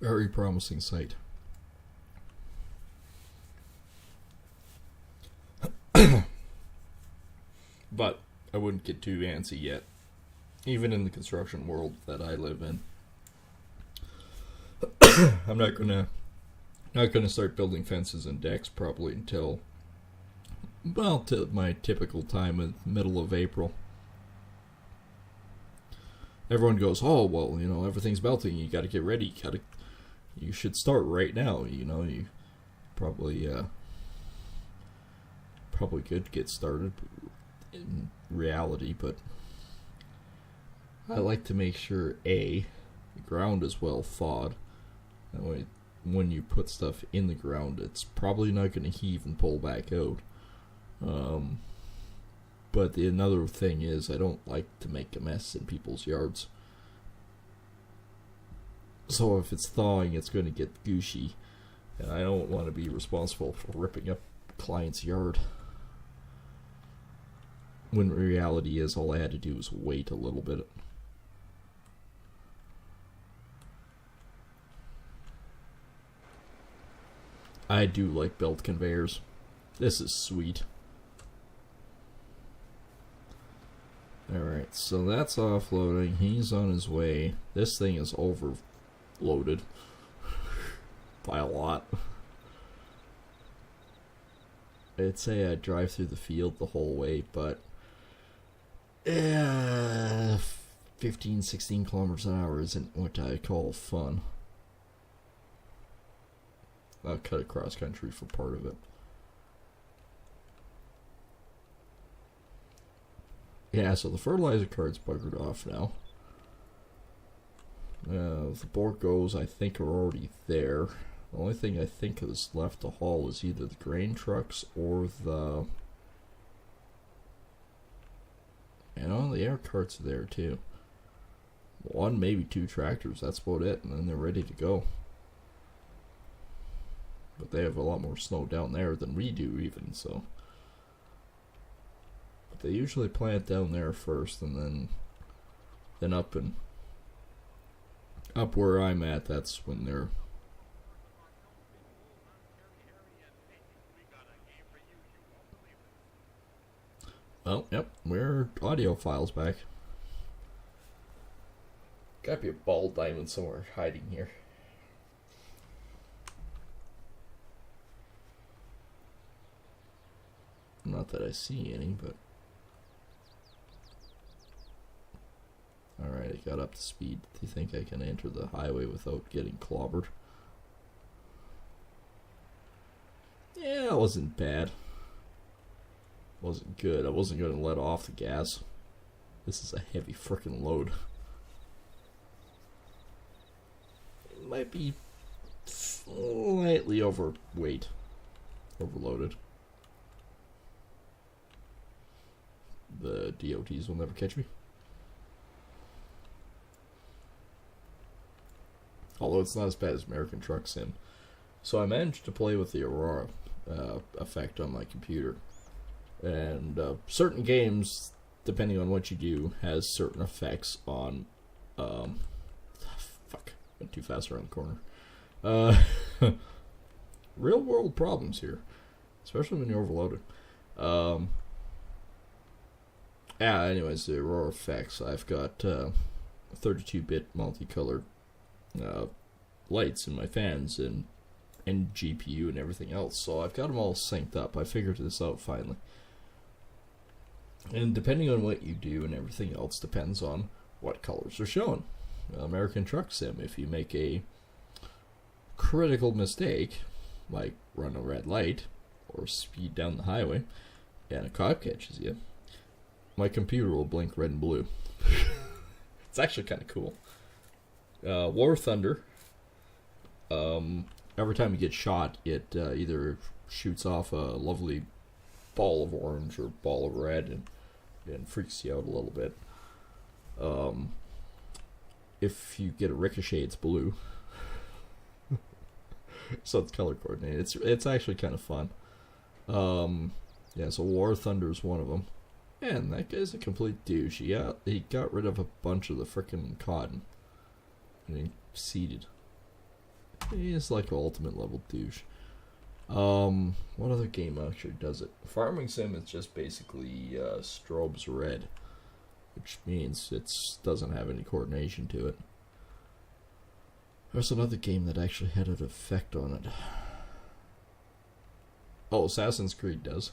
Very promising site. But I wouldn't get too antsy yet. Even in the construction world that I live in. I'm not gonna start building fences and decks probably until, well, till my typical time in middle of April. Everyone goes, oh, well, everything's melting, you gotta get ready, you should start right now, you probably good to get started in reality, but I like to make sure, the ground is well thawed. That way, when you put stuff in the ground, it's probably not going to heave and pull back out. But another thing is, I don't like to make a mess in people's yards. So if it's thawing, it's going to get gushy. And I don't want to be responsible for ripping up a client's yard. When reality is, all I had to do was wait a little bit. I do like belt conveyors. This is sweet. Alright, so that's offloading. He's on his way. This thing is overloaded. By a lot. I'd say I'd drive through the field the whole way, but 15, 16 kilometers an hour isn't what I call fun. I'll cut across country for part of it. Yeah, so the fertilizer cart's buggered off now. The Borgos, I think, are already there. The only thing I think is left to haul is either the grain trucks or the... the air carts are there too. One, maybe two tractors, that's about it, and then they're ready to go. But they have a lot more snow down there than we do even, so. But they usually plant down there first, and then up where I'm at, that's when they're... Oh, yep, we're audio files back. Gotta be a ball diamond somewhere hiding here. Not that I see any, but... Alright, I got up to speed. Do you think I can enter the highway without getting clobbered? Yeah, it wasn't bad. Wasn't good. I wasn't going to let off the gas. This is a heavy frickin' load. It might be slightly overweight. Overloaded. The DOTs will never catch me. Although it's not as bad as American Truck Sim. So I managed to play with the Aurora effect on my computer. And certain games, depending on what you do, has certain effects on... fuck, went too fast around the corner. Real world problems here. Especially when you're overloaded. Anyways, the Aurora effects. I've got 32-bit multicolored lights in my fans and GPU and everything else, so I've got them all synced up. I figured this out finally. And depending on what you do and everything else depends on what colors are shown. American Truck Sim, if you make a critical mistake, like run a red light or speed down the highway, and a cop catches you, my computer will blink red and blue. It's actually kind of cool. War Thunder, every time you get shot, it either shoots off a lovely ball of orange or ball of red and freaks you out a little bit. If you get a ricochet, it's blue. So it's color coordinated. It's actually kind of fun. So War Thunder is one of them. Man, that guy's a complete douche. He got rid of a bunch of the frickin' cotton. And he seeded. He's like an ultimate level douche. What other game actually does it? Farming Sim is just basically Strobes Red, which means it doesn't have any coordination to it. There's another game that actually had an effect on it. Oh, Assassin's Creed does.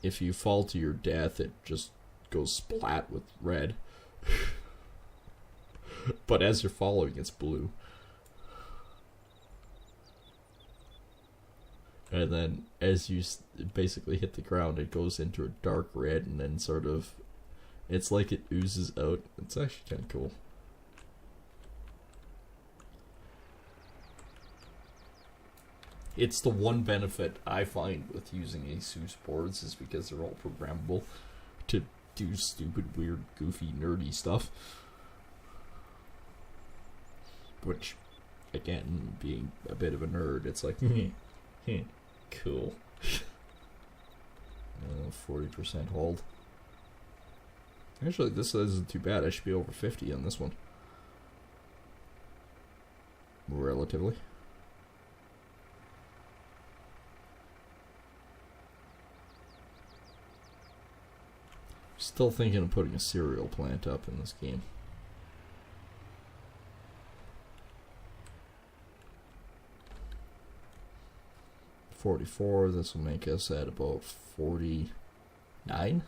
If you fall to your death, it just goes splat with red. But as you're falling, it's blue. And then as you basically hit the ground, it goes into a dark red, and then sort of, it's like it oozes out. It's actually kind of cool. It's the one benefit I find with using ASUS boards is because they're all programmable to do stupid, weird, goofy, nerdy stuff. Which, again, being a bit of a nerd, it's like, cool. 40% hold. Actually, this isn't too bad. I should be over 50 on this one. Relatively. Still thinking of putting a cereal plant up in this game. $44. This will make us at about 49.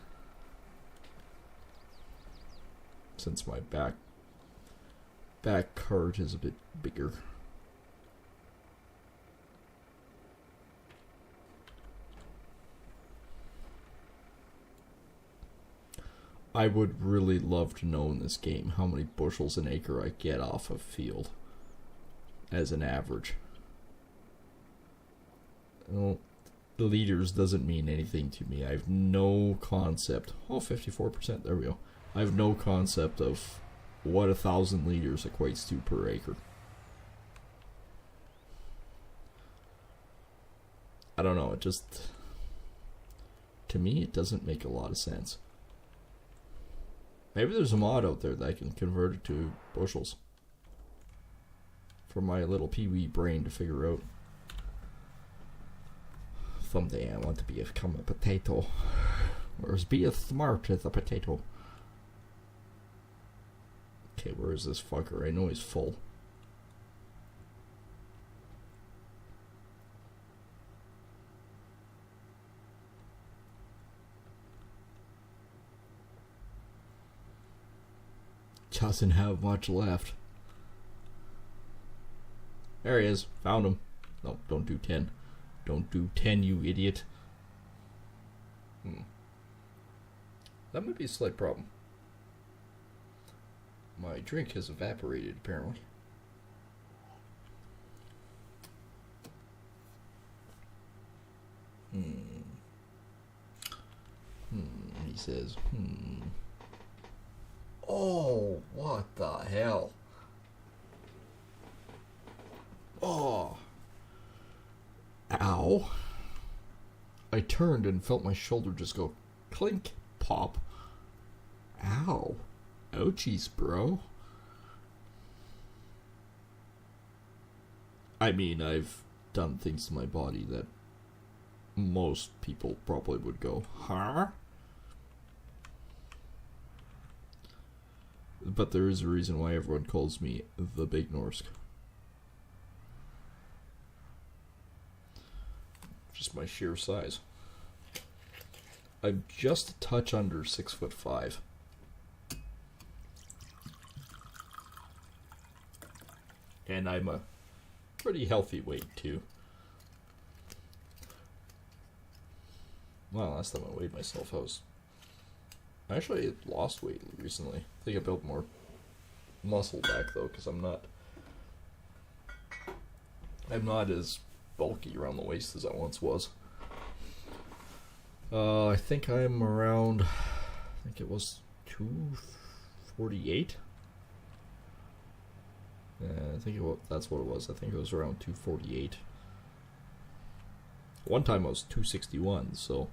Since my back cart is a bit bigger. I would really love to know in this game how many bushels an acre I get off a field as an average. Well, liters doesn't mean anything to me. I have no concept. Oh, 54%. There we go. I have no concept of what 1,000 liters equates to per acre. I don't know. It just, to me, it doesn't make a lot of sense. Maybe there's a mod out there that I can convert it to bushels for my little pee-wee brain to figure out. Someday I want to become a potato. Or be as smart as a potato. Okay, where is this fucker? I know he's full. Doesn't have much left. There he is. Found him. No, don't do 10. Don't do 10, you idiot. That might be a slight problem. My drink has evaporated, apparently. He says, Oh, what the hell? Oh. Ow. I turned and felt my shoulder just go clink, pop. Ow. Ouchies, bro. I mean, I've done things to my body that most people probably would go, huh? But there is a reason why everyone calls me the Big Norsk. Just my sheer size. I'm just a touch under 6'5". And I'm a pretty healthy weight too. Well, last time I weighed myself, I actually lost weight recently. I think I built more muscle back though, because I'm not as bulky around the waist as I once was. I think I'm around, I think it was 248. I think that's what it was. I think it was around 248. One time I was 261, so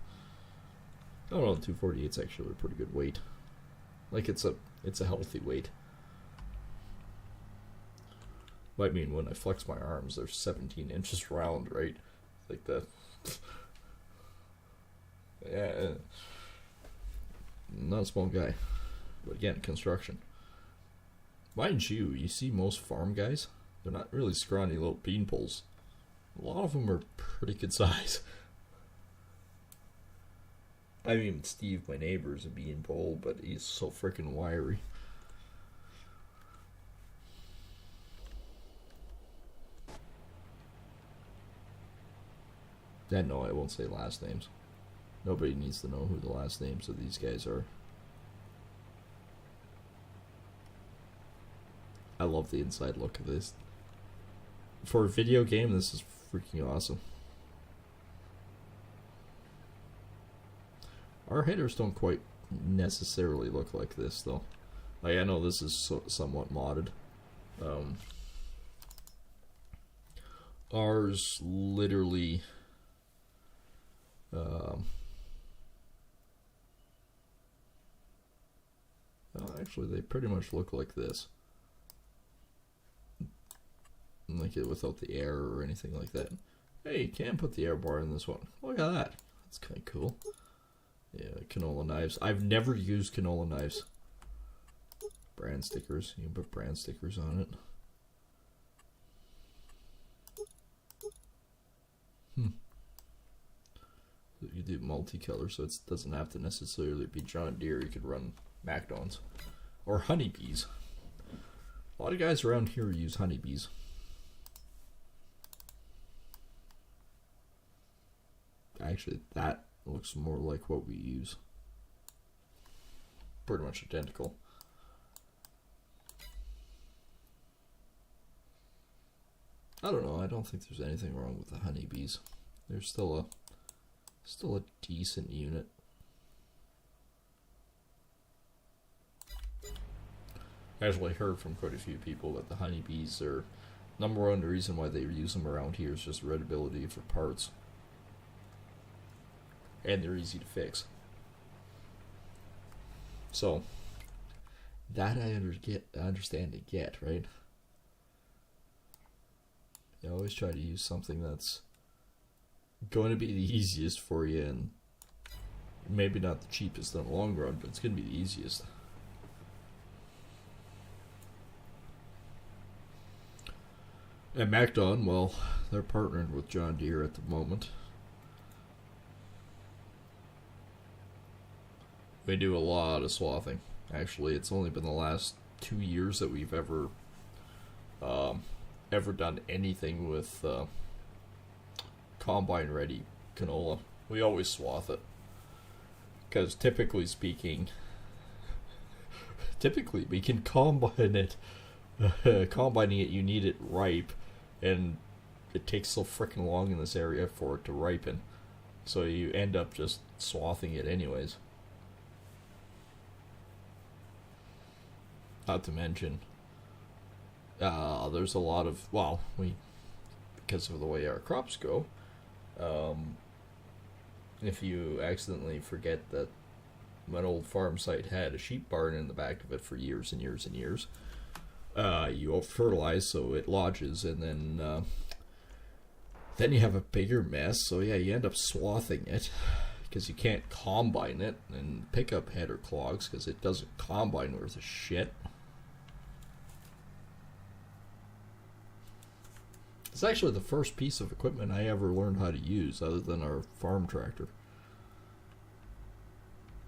I don't know, 248 is actually a pretty good weight. Like it's a healthy weight. Well, I mean, when I flex my arms, they're 17 inches round, right? Like that. Yeah. Not a small guy. But again, construction. Mind you, you see most farm guys, they're not really scrawny little beanpoles. A lot of them are pretty good size. I mean, Steve, my neighbor, is a beanpole, but he's so freaking wiry. Yeah, no, I won't say last names. Nobody needs to know who the last names of these guys are. I love the inside look of this. For a video game, this is freaking awesome. Our headers don't quite necessarily look like this, though. Like, I know this is somewhat modded. Ours literally... actually, they pretty much look like this. Like it without the air or anything like that. Hey, you can put the air bar in this one. Look at that. That's kind of cool. Yeah, canola knives. I've never used canola knives. Brand stickers. You can put brand stickers on it. You do multicolor, so it doesn't have to necessarily be John Deere. You could run MacDons or honeybees. A lot of guys around here use honeybees. Actually, that looks more like what we use. Pretty much identical. I don't know. I don't think there's anything wrong with the honeybees. They're still a decent unit. I actually heard from quite a few people that the honeybees are number one reason why they use them around here is just readability for parts. And they're easy to fix. So that I understand to get, right? You always try to use something that's going to be the easiest for you, and maybe not the cheapest in the long run, but it's going to be the easiest. And MacDon, well, they're partnered with John Deere at the moment. They do a lot of swathing. Actually, it's only been the last 2 years that we've ever done anything with combine ready canola. We always swath it, because typically speaking, we can combine it. Combining it, you need it ripe, and it takes so freaking long in this area for it to ripen, so you end up just swathing it anyways. Not to mention, there's a lot of, well, because of the way our crops go, if you accidentally forget that an old farm site had a sheep barn in the back of it for years and years and years, you fertilize so it lodges, and then you have a bigger mess. So yeah, you end up swathing it because you can't combine it, and pickup header clogs because it doesn't combine worth a shit. It's actually the first piece of equipment I ever learned how to use other than our farm tractor.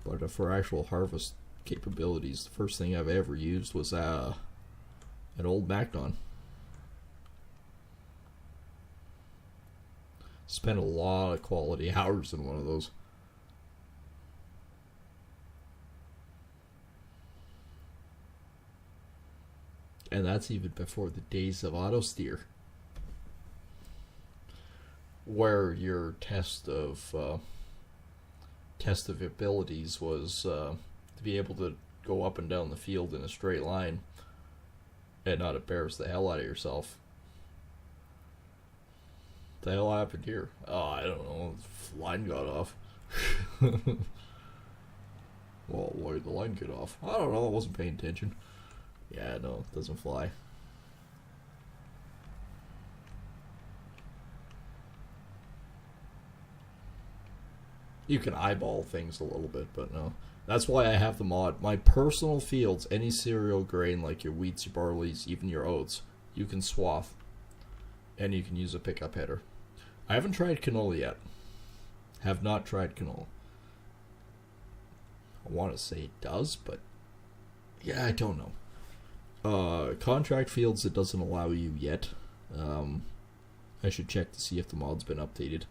But for actual harvest capabilities, the first thing I've ever used was an old MacDon. Spent a lot of quality hours in one of those. And that's even before the days of auto steer, where your test of abilities was to be able to go up and down the field in a straight line and not embarrass the hell out of yourself. What the hell happened here? Oh, I don't know. The line got off. Well, why did the line get off? I don't know. I wasn't paying attention. Yeah, no, it doesn't fly. You can eyeball things a little bit, but no. That's why I have the mod. My personal fields, any cereal grain like your wheats, your barleys, even your oats, you can swath. And you can use a pickup header. I haven't tried canola yet. Have not tried canola. I want to say it does, but yeah, I don't know. Contract fields, it doesn't allow you yet. I should check to see if the mod's been updated.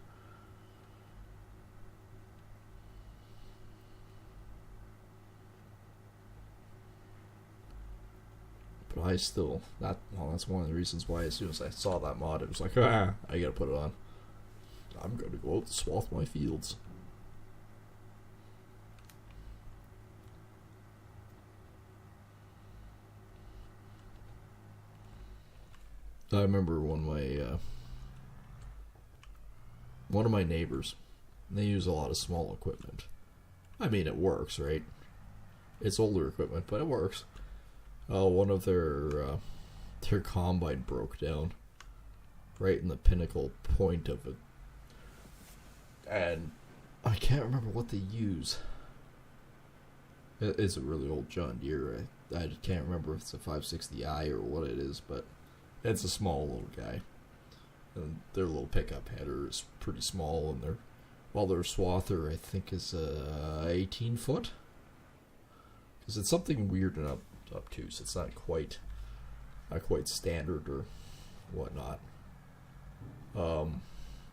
But I still, that's one of the reasons why as soon as I saw that mod, it was like, I gotta put it on. I'm gonna go out and swath my fields. I remember one of my neighbors, they use a lot of small equipment. I mean, it works, right? It's older equipment, but it works. One of their combine broke down right in the pinnacle point of it, and I can't remember what they use. It's a really old John Deere. I can't remember if it's a 560i or what it is, but it's a small little guy. And their little pickup header is pretty small, and their swather I think is 18 foot. Because it's something weird and obtuse. It's not quite standard or whatnot.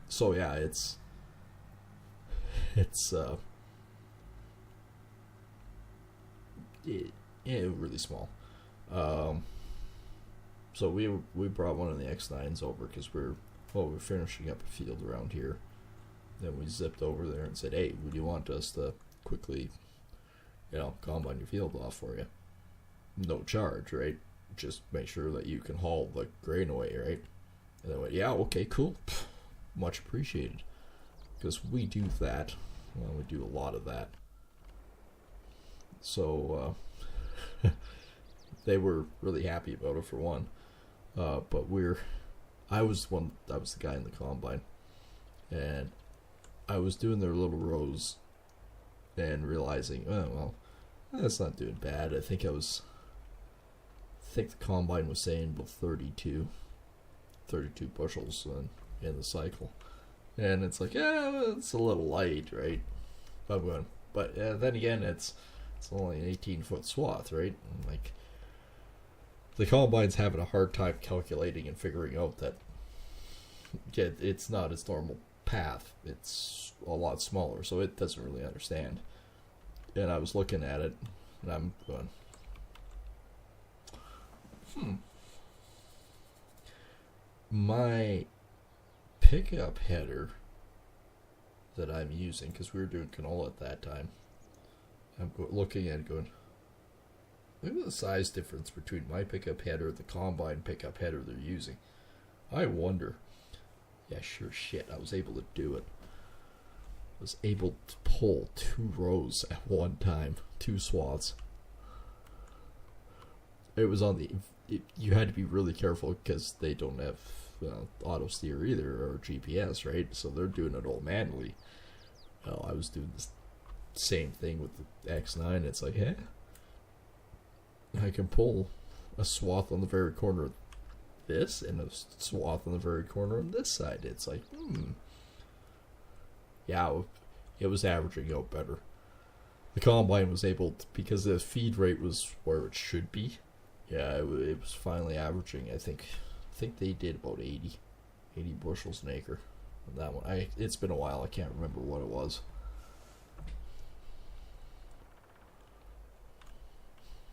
So yeah, it's really small. So we brought one of the X9s over because we're finishing up a field around here. Then we zipped over there and said, "Hey, would you want us to quickly, combine your field off for you? No charge, right? Just make sure that you can haul the grain away, right?" And they went, "Yeah, okay, cool, much appreciated." Because we do that. Well, we do a lot of that. So they were really happy about it for one. But I was the guy in the combine, and I was doing their little rows and realizing, oh well, that's not doing bad. I think the combine was saying about 32 bushels in the cycle, and it's like, yeah, it's a little light, right? But then again, it's only an 18-foot swath, right? And like, the combine's having a hard time calculating and figuring out that it's not its normal path. It's a lot smaller, so it doesn't really understand. And I was looking at it, and I'm going, my pickup header that I'm using, because we were doing canola at that time, I'm looking at it going, look at the size difference between my pickup header and the combine pickup header they're using. I wonder. Yeah, sure shit, I was able to do it. I was able to pull 2 rows at one time, 2 swaths. It was on you had to be really careful because they don't have auto steer either, or GPS, right? So they're doing it all manually. I was doing the same thing with the X9. It's like, I can pull a swath on the very corner of this and a swath on the very corner on this side. It's like, yeah, it was averaging out better. The combine was able to, because the feed rate was where it should be. Yeah, it was finally averaging. I think they did about 80 bushels an acre on that one. It's been a while. I can't remember what it was.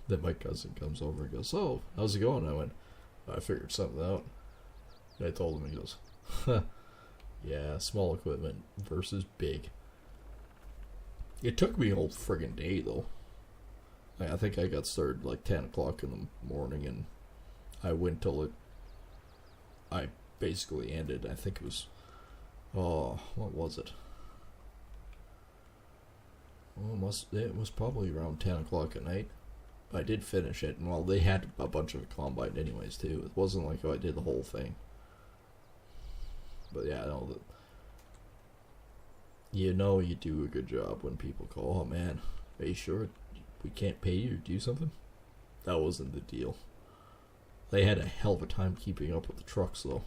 Then my cousin comes over and goes, "So, how's it going?" I went, "I figured something out." And I told him, he goes, "Yeah, small equipment versus big." It took me a whole friggin' day, though. I think I got started like 10 o'clock in the morning, and I went till I basically ended. I think it was, what was it? Well, it was probably around 10 o'clock at night. I did finish it, and well, they had a bunch of it combined anyways too. It wasn't like I did the whole thing. But yeah, I know You know you do a good job when people call, oh man, are you sure we can't pay you or do something? That wasn't the deal. They had a hell of a time keeping up with the trucks though.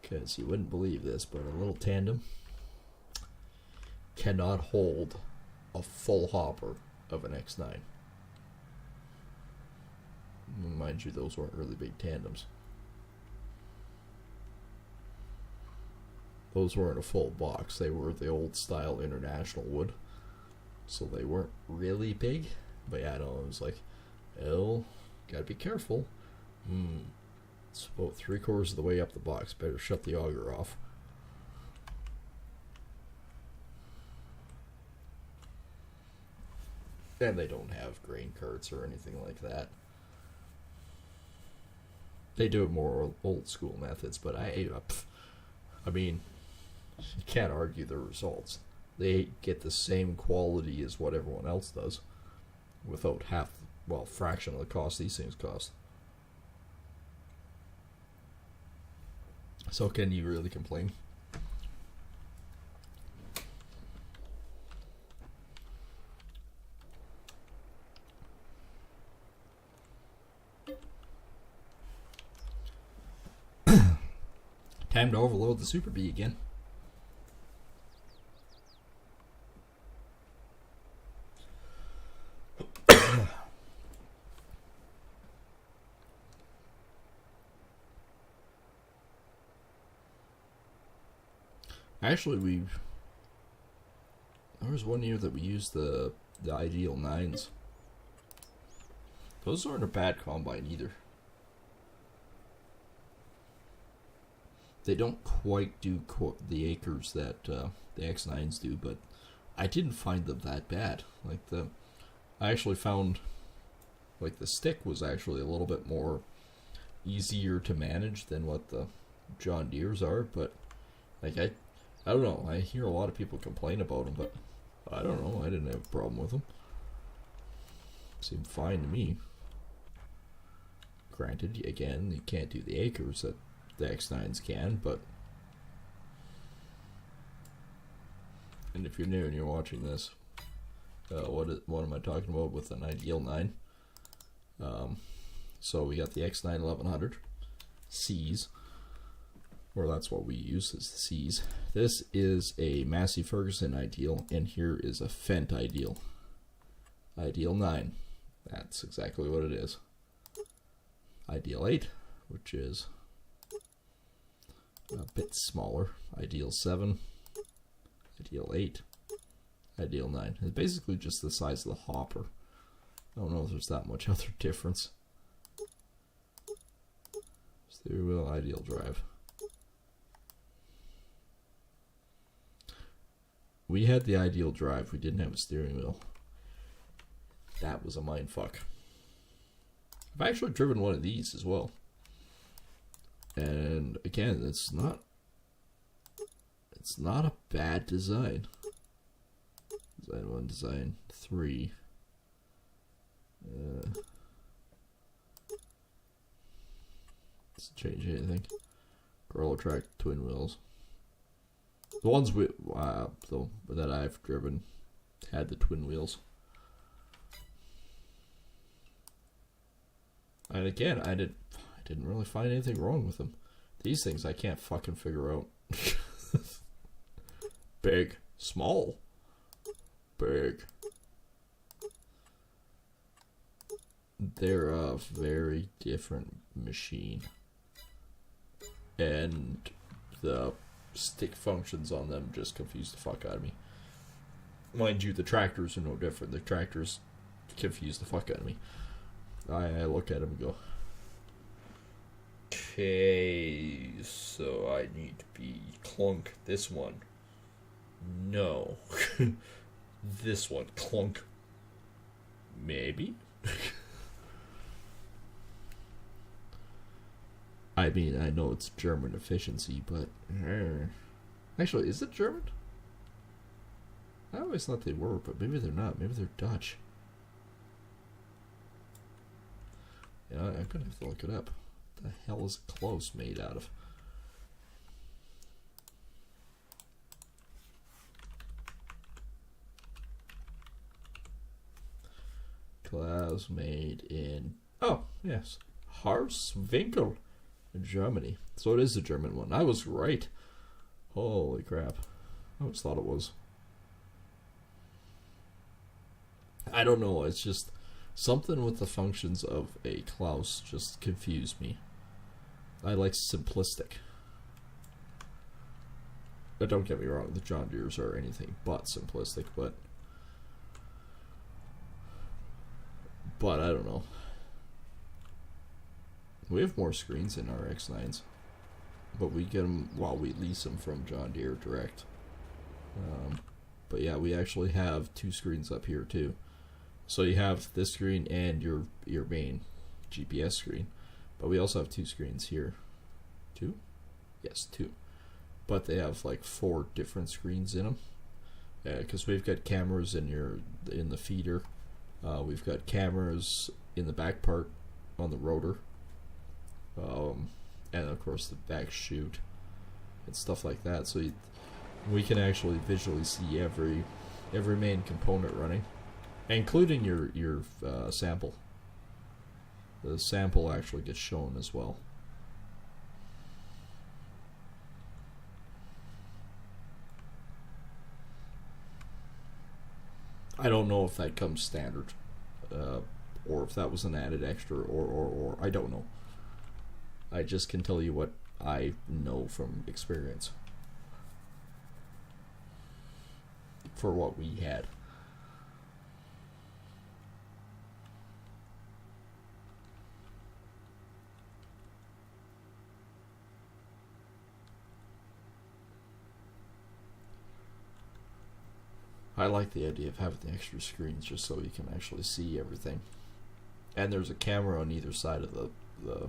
Because you wouldn't believe this, but a little tandem cannot hold a full hopper of an X9. Mind you, those weren't really big tandems. Those weren't a full box. They were the old style International wood. So they weren't really big. But yeah, I know, it was like, oh, gotta be careful. It's about 3/4 of the way up the box. Better shut the auger off. And they don't have grain carts or anything like that. They do it more old school methods, but I mean, you can't argue the results. They get the same quality as what everyone else does, without fraction of the cost these things cost. So can you really complain? Time to overload the Super Bee again. Actually, there was one year that we used the Ideal 9s. Those aren't a bad combine either. They don't quite do the acres that the X9s do, but I didn't find them that bad. I actually found the stick was actually a little bit more easier to manage than what the John Deere's are, but I don't know. I hear a lot of people complain about them, but I don't know. I didn't have a problem with them. Seemed fine to me. Granted, again, you can't do the acres that the X9s can, but and if you're new and you're watching this, what am I talking about with an Ideal 9? So we got the X9 1100 C's, or that's what we use, is the C's. This is a Massey Ferguson Ideal, and here is a Fendt Ideal. Ideal 9, that's exactly what it is. Ideal 8, which is a bit smaller. Ideal 7, Ideal 8, Ideal 9. It's basically just the size of the hopper. I don't know if there's that much other difference. Steering wheel, Ideal drive. We had the Ideal drive, we didn't have a steering wheel. That was a mindfuck. I've actually driven one of these as well. And again, it's not a bad design. Design 1, design 3. Doesn't change anything. Gorilla Track twin wheels. The ones that I've driven had the twin wheels. And again, I didn't really find anything wrong with them. These things I can't fucking figure out. Big, small, big. They're a very different machine. And the stick functions on them just confuse the fuck out of me. Mind you, the tractors are no different. The tractors confuse the fuck out of me. I look at them and go, okay, so I need to be clunk this one. No. This one, clunk. Maybe. I mean, I know it's German efficiency, but actually, is it German? I always thought they were, but maybe they're not. Maybe they're Dutch. Yeah, I'm gonna have to look it up. What the hell is close made out of? Glass made in, oh, yes, Harswinkel in Germany. So it is a German one. I was right. Holy crap. I always thought it was. I don't know, it's just something with the functions of a Klaus just confused me. I like simplistic. But don't get me wrong, the John Deeres are anything but simplistic, but I don't know. We have more screens in our X9s, but we get them while we lease them from John Deere direct. But yeah, we actually have 2 screens up here too. So you have this screen and your main GPS screen, but we also have 2 screens here. 2? Yes, 2. But they have like 4 different screens in them, because we've got cameras in the feeder. We've got cameras in the back part on the rotor, and of course the back chute and stuff like that. So we can actually visually see every main component running, including your sample. The sample actually gets shown as well. I don't know if that comes standard, or if that was an added extra, or I don't know. I just can tell you what I know from experience for what we had. I like the idea of having the extra screens just so you can actually see everything. And there's a camera on either side of the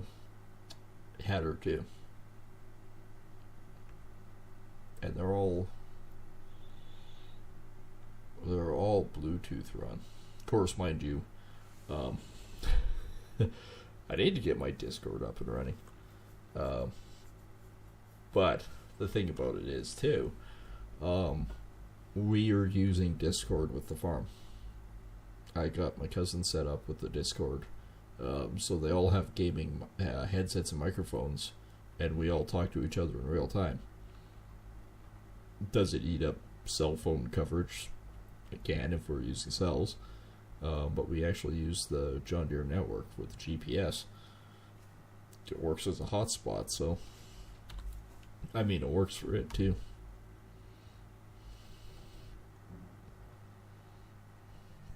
header too. And they're all Bluetooth run. Of course, mind you, I need to get my Discord up and running. But the thing about it is too, we are using Discord with the farm. I got my cousin set up with the Discord, so they all have gaming headsets and microphones, and we all talk to each other in real time. Does it eat up cell phone coverage? It can if we're using cells, but we actually use the John Deere network with GPS. It works as a hotspot, so I mean it works for it too.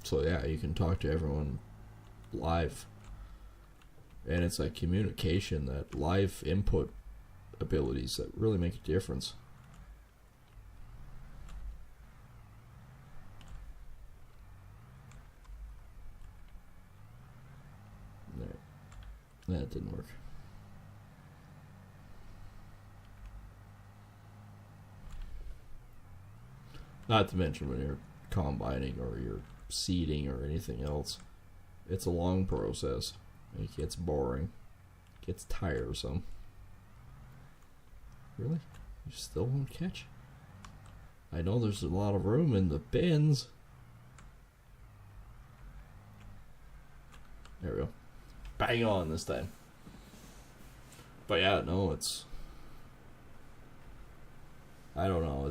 So yeah, you can talk to everyone live. And it's like communication, that live input abilities that really make a difference. There. That didn't work. Not to mention when you're combining or you're seeding or anything else, it's a long process. It gets boring, gets tiresome. Really? You still won't catch? I know there's a lot of room in the bins. There we go. Bang on this time. But yeah, no, it's, I don't know,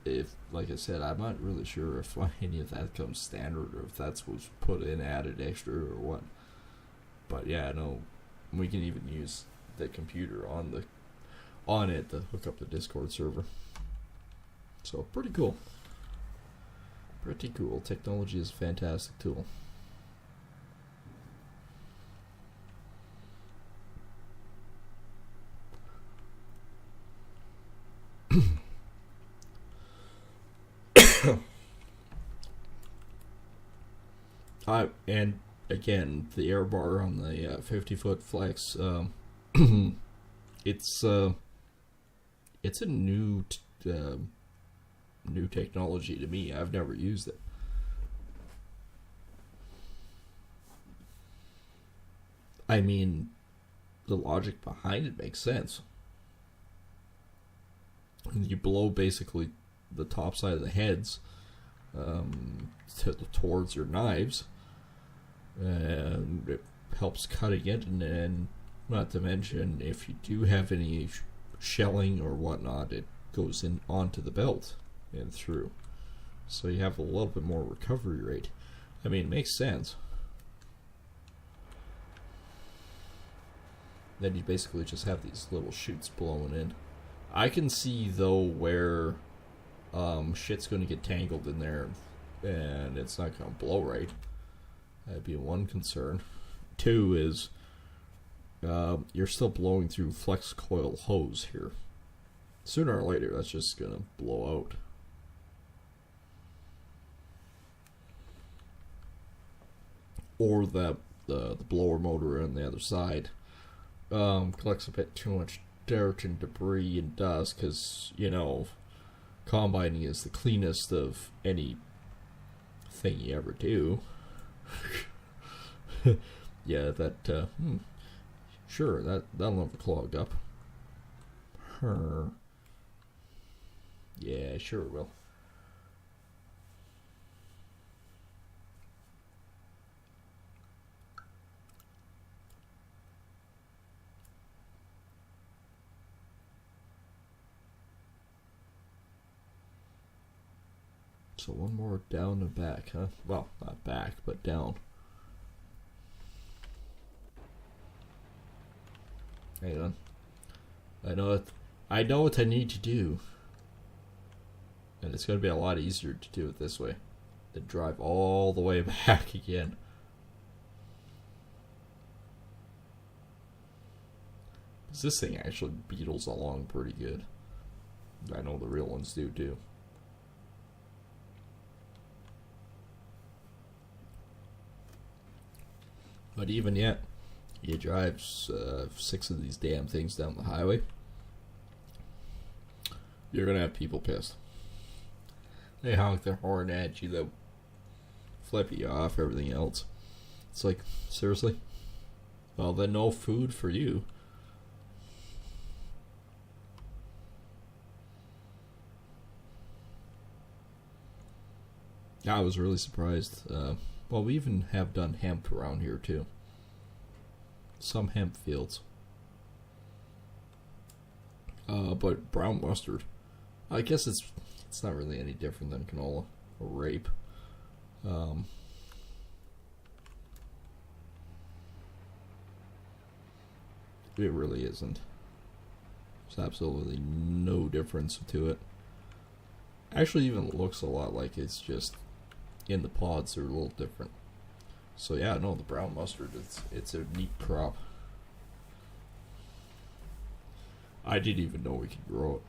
if, like I said, I'm not really sure if any of that comes standard or if that's what's put in added extra or what. But yeah, no, we can even use the computer on it to hook up the Discord server. So pretty cool. Pretty cool. Technology is a fantastic tool. And again, the air bar on the 50-foot flex, it's a new technology to me. I've never used it. I mean, the logic behind it makes sense. You blow basically the top side of the heads towards your knives, and it helps cutting it, and not to mention if you do have any shelling or whatnot, it goes in onto the belt and through, so you have a little bit more recovery rate. I mean, it makes sense. Then you basically just have these little chutes blowing in. I can see though where shit's going to get tangled in there and it's not going to blow right. That'd be one concern. Two is you're still blowing through flex coil hose here. Sooner or later, that's just going to blow out. Or the blower motor on the other side collects a bit too much dirt and debris and dust, because, you know, combining is the cleanest of any thing you ever do. Yeah, that, sure, that'll never clog up. Yeah, sure it will. So one more down and back, huh? Well, not back, but down. Hang on. I know what I need to do. And it's going to be a lot easier to do it this way than drive all the way back again. Because this thing actually beetles along pretty good. I know the real ones do too. But even yet, you drive 6 of these damn things down the highway, you're going to have people pissed. They honk their horn at you, they'll flip you off, everything else. It's like, seriously? Well, then no food for you. I was really surprised. Well, we even have done hemp around here too. Some hemp fields. But brown mustard, I guess it's not really any different than canola or rape. It really isn't. There's absolutely no difference to it. Actually, even looks a lot like it's just in the pods are a little different. So yeah, no, the brown mustard, it's a neat crop. I didn't even know we could grow it.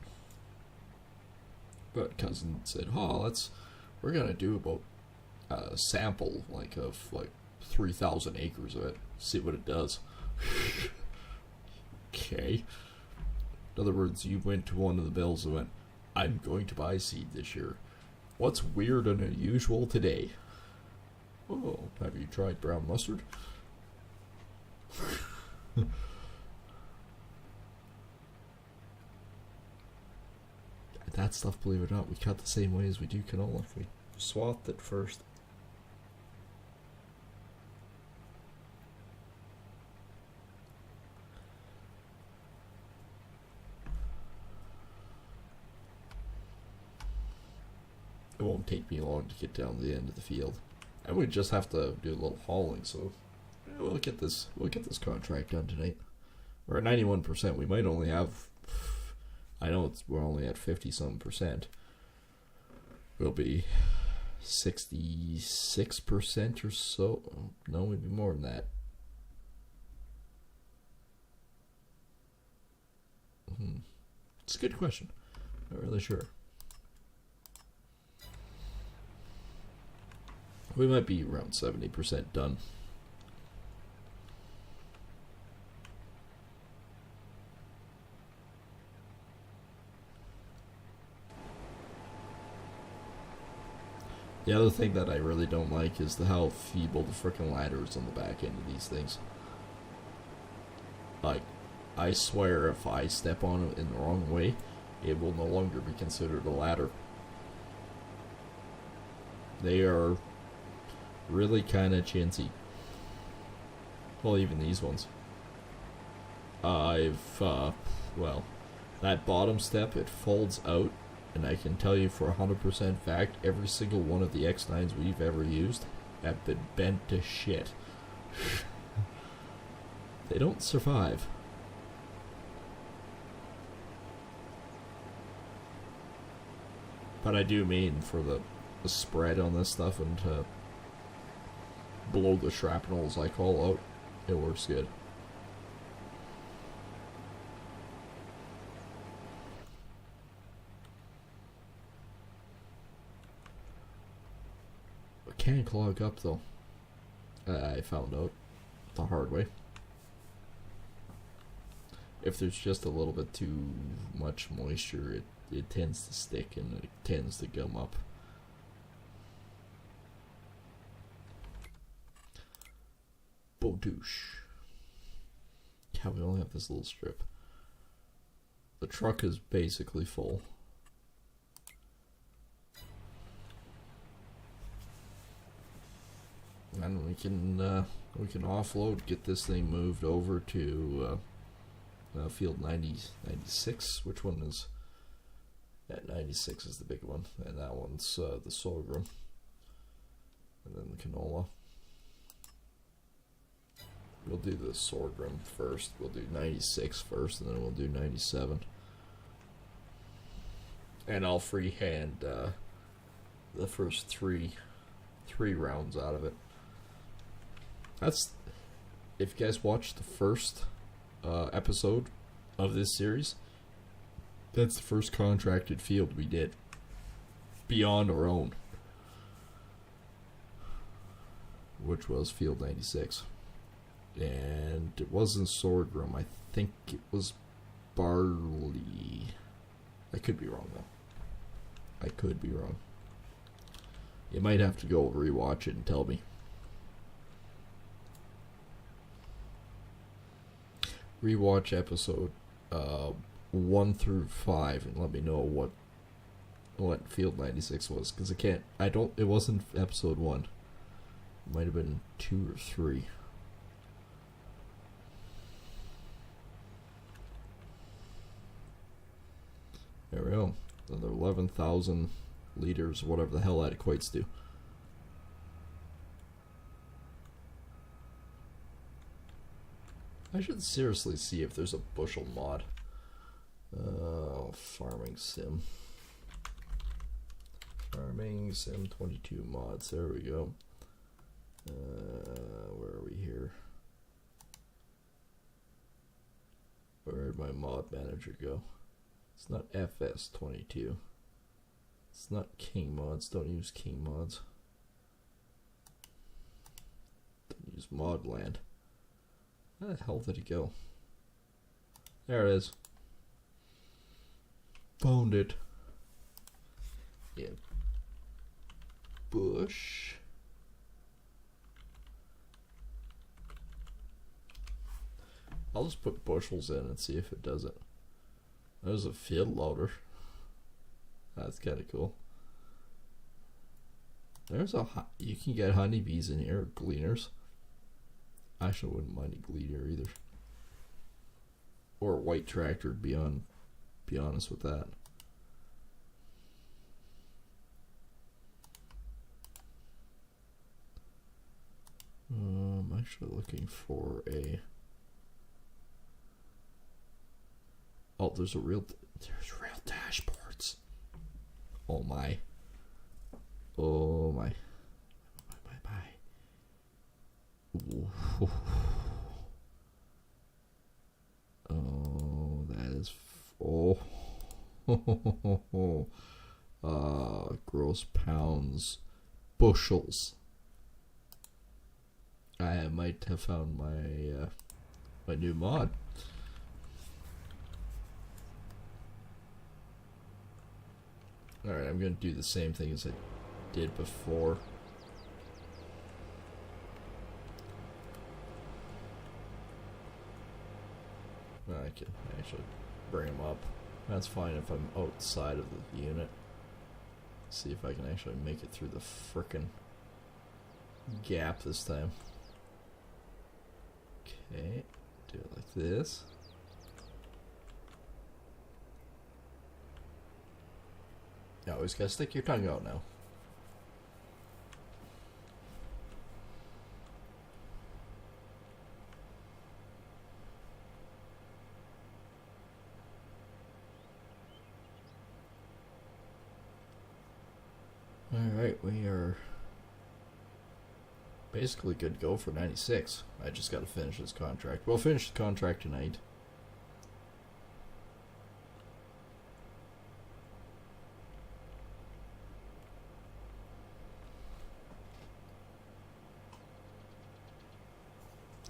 But cousin said, "Oh, we're gonna do about a sample of 3,000 acres of it. See what it does." Okay. In other words, you went to one of the bills and went, "I'm going to buy seed this year. What's weird and unusual today?" "Oh, have you tried brown mustard?" That stuff, believe it or not, we cut the same way as we do canola. We swathed it first. It won't take me long to get down to the end of the field. And we just have to do a little hauling, so we'll get this contract done tonight. We're at 91%. We might only have, I know we're only at 50-some%. We'll be 66% or so. No, maybe more than that. It's a good question. Not really sure. We might be around 70% done. The other thing that I really don't like is how feeble the frickin' ladder is on the back end of these things. Like, I swear if I step on it in the wrong way, it will no longer be considered a ladder. They are really kind of chintzy. Well, even these ones. Well, that bottom step, it folds out, and I can tell you for 100% fact, every single one of the X9s we've ever used have been bent to shit. They don't survive. But I do mean for the spread on this stuff and to blow the shrapnel, as I call out, it works good. It can clog up though. I found out the hard way. If there's just a little bit too much moisture, it tends to stick and it tends to gum up. Bodoosh. Yeah, we only have this little strip. The truck is basically full. And we can offload, get this thing moved over to field 96. Which one is? That 96 is the big one, and that one's the sorghum, and then the canola. We'll do the sorghum first. We'll do 96 first, and then we'll do 97. And I'll freehand the first three rounds out of it. That's, if you guys watched the first episode of this series, that's the first contracted field we did beyond our own, which was field 96. And it wasn't sorghum, I think it was barley. I could be wrong though. I could be wrong. You might have to go rewatch it and tell me. Rewatch episode 1 through 5 and let me know what field 96 was, because it wasn't episode 1. It might have been 2 or 3. There we go. Another 11,000 liters, whatever the hell that equates to. I should seriously see if there's a bushel mod. Farming sim. Farming sim 22 mods. There we go. Where are we here? Where did my mod manager go? It's not FS22. It's not King mods. Don't use King mods. Don't use Modland. Where the hell did it go? There it is. Found it. Yeah. Bush. I'll just put bushels in and see if it does it. There's a field loader. That's kind of cool. There's you can get honeybees in here, gleaners. Actually, I wouldn't mind a gleaner either. Or a white tractor, be honest with that. I'm actually looking for a... Oh, there's real dashboards. Oh my. Oh my. Oh, that is. Gross pounds, bushels. I might have found my my new mod. Alright, I'm going to do the same thing as I did before. I can actually bring them up. That's fine if I'm outside of the unit. See if I can actually make it through the frickin' gap this time. Okay, do it like this. You always gotta stick your tongue out now. Alright, we are basically good to go for 96. I just gotta finish this contract. We'll finish the contract tonight.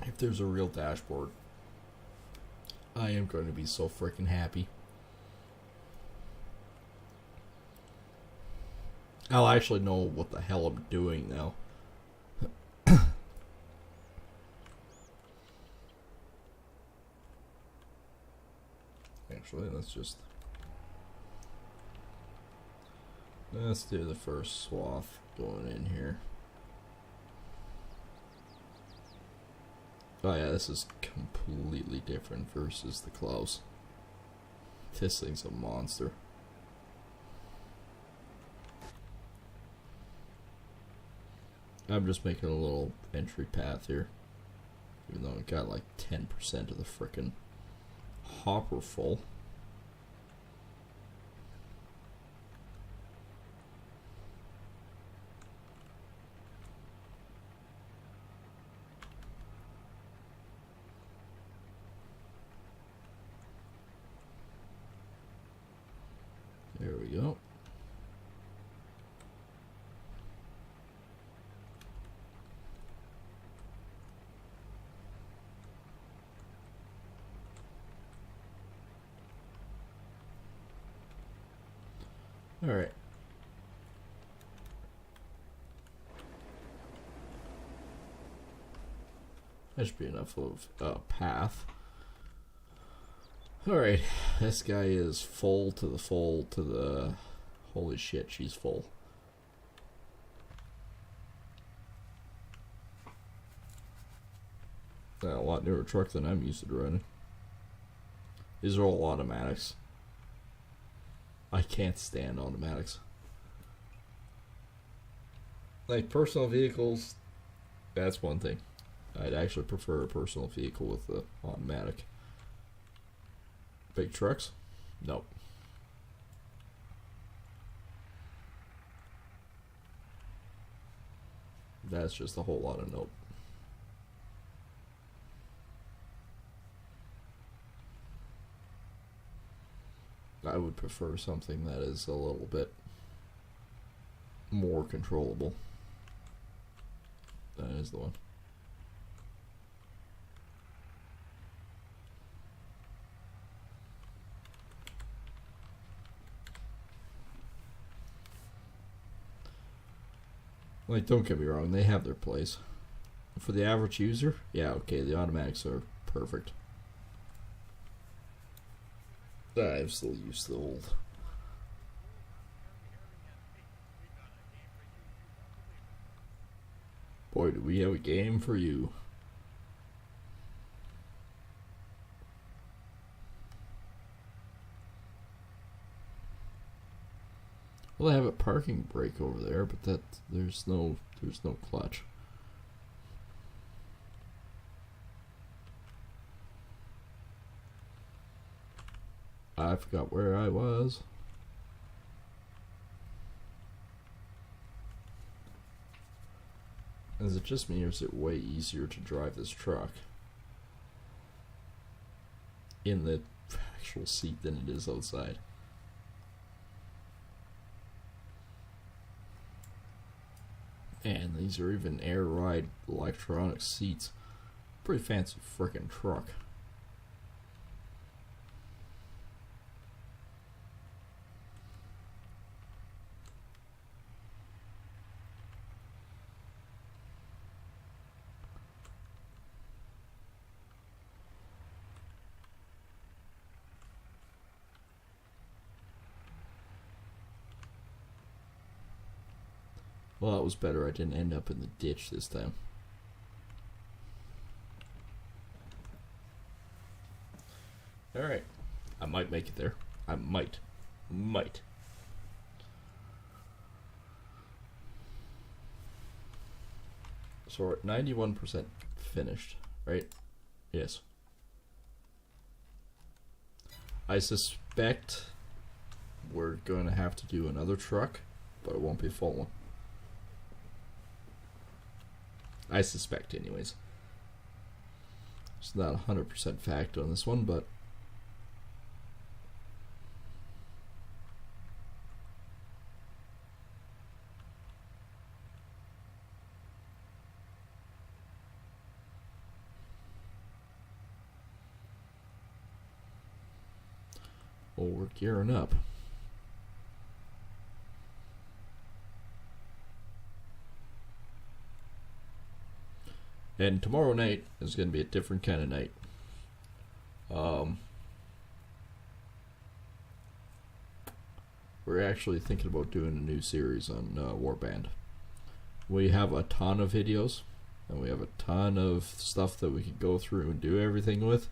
If there's a real dashboard, I am going to be so freaking happy. I'll actually know what the hell I'm doing now. Actually, let's do the first swath going in here. Oh yeah, this is completely different versus the Klaus. This thing's a monster. I'm just making a little entry path here, even though it got like 10% of the frickin' hopper full. There we go. All right. That should be enough of a path. Alright, this guy is full to the... Holy shit, she's full. A lot newer truck than I'm used to driving. These are all automatics. I can't stand automatics. Like personal vehicles, that's one thing. I'd actually prefer a personal vehicle with the automatic. Big trucks? Nope. That's just a whole lot of nope. I would prefer something that is a little bit more controllable. That is the one. Like, don't get me wrong, they have their place. For the average user, yeah, okay, the automatics are perfect. I'm still used to the old. Boy, do we have a game for you. Well, I have a parking brake over there, but there's no clutch. I forgot where I was. Is it just me, or is it way easier to drive this truck in the actual seat than it is outside? And these are even air ride electronic seats. Pretty fancy frickin' truck. Well, it was better I didn't end up in the ditch this time. Alright. I might make it there. I might. Might. So we're at 91% finished, right? Yes. I suspect we're going to have to do another truck, but it won't be a full one. I suspect, anyways. It's not 100% fact on this one, but well, we're gearing up. And tomorrow night is going to be a different kind of night. We're actually thinking about doing a new series on Warband. We have a ton of videos, and we have a ton of stuff that we can go through and do everything with,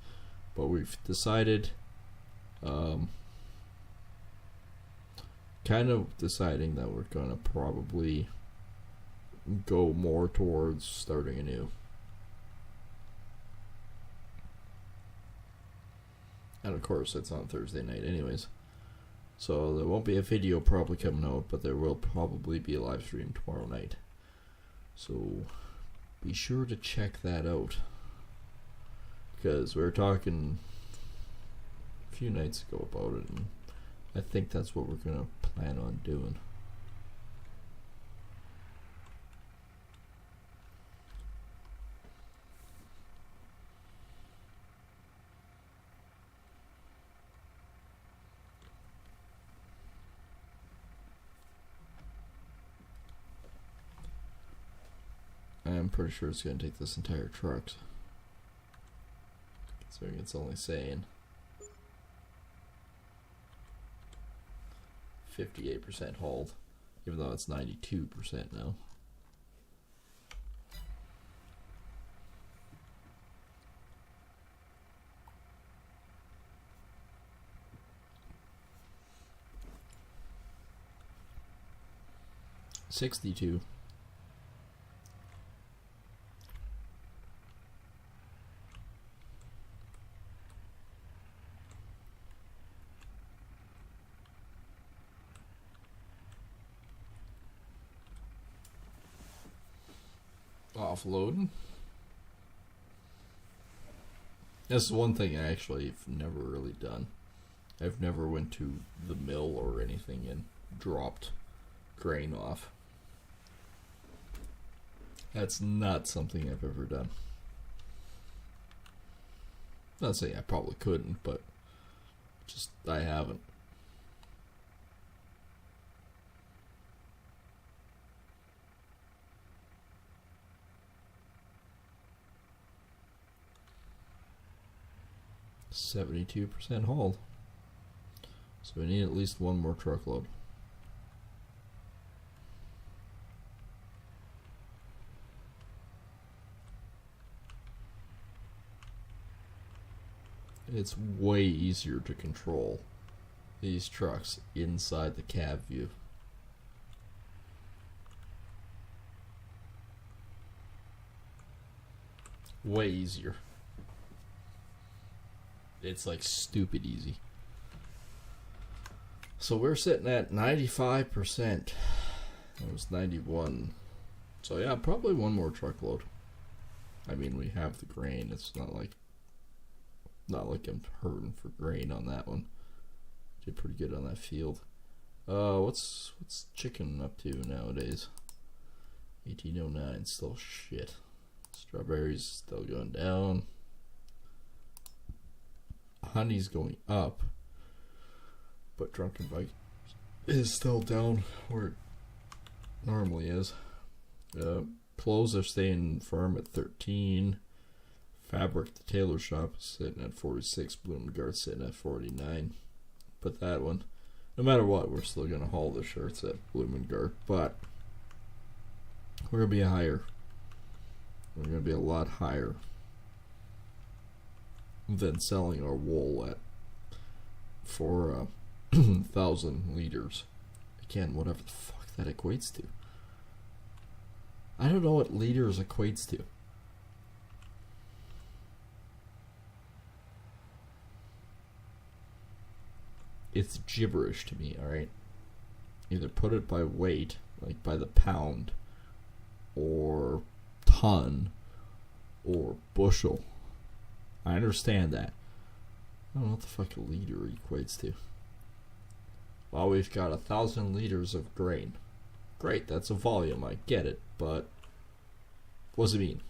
but we've decided, kind of deciding that we're going to probably go more towards starting anew. And of course, it's on Thursday night anyways. So there won't be a video probably coming out, but there will probably be a live stream tomorrow night. So be sure to check that out. Because we were talking a few nights ago about it, and I think that's what we're going to plan on doing. I'm pretty sure it's going to take this entire truck. Considering it's only saying 58% hold, even though it's 92% now. $62. Offloading. That's one thing I actually have never really done. I've never went to the mill or anything and dropped grain off. That's not something I've ever done. Not saying I probably couldn't, but just I haven't. %72% hauled. So we need at least one more truckload. It's way easier to control these trucks inside the cab view. Way easier. It's like stupid easy. So we're sitting at 95%. It was 91. So yeah, probably one more truckload. I mean, we have the grain. It's not like I'm hurting for grain on that one. Did pretty good on that field. What's chicken up to nowadays? 1809, still shit. Strawberries still going down. Honey's going up, but Drunken Bike is still down where it normally is. Clothes are staying firm at 13. Fabric, the tailor shop, is sitting at 46. Bloomengard sitting at 49. But that one, no matter what, we're still going to haul the shirts at Bloomengard, but we're going to be higher. We're going to be a lot higher than selling our wool at for 1,000 liters. Again, whatever the fuck that equates to. I don't know what liters equates to. It's gibberish to me, alright? Either put it by weight, like by the pound, or ton, or bushel. I understand that. I don't know what the fuck a liter equates to. Well, we've got 1,000 liters of grain. Great, that's a volume, I get it, but what does it mean?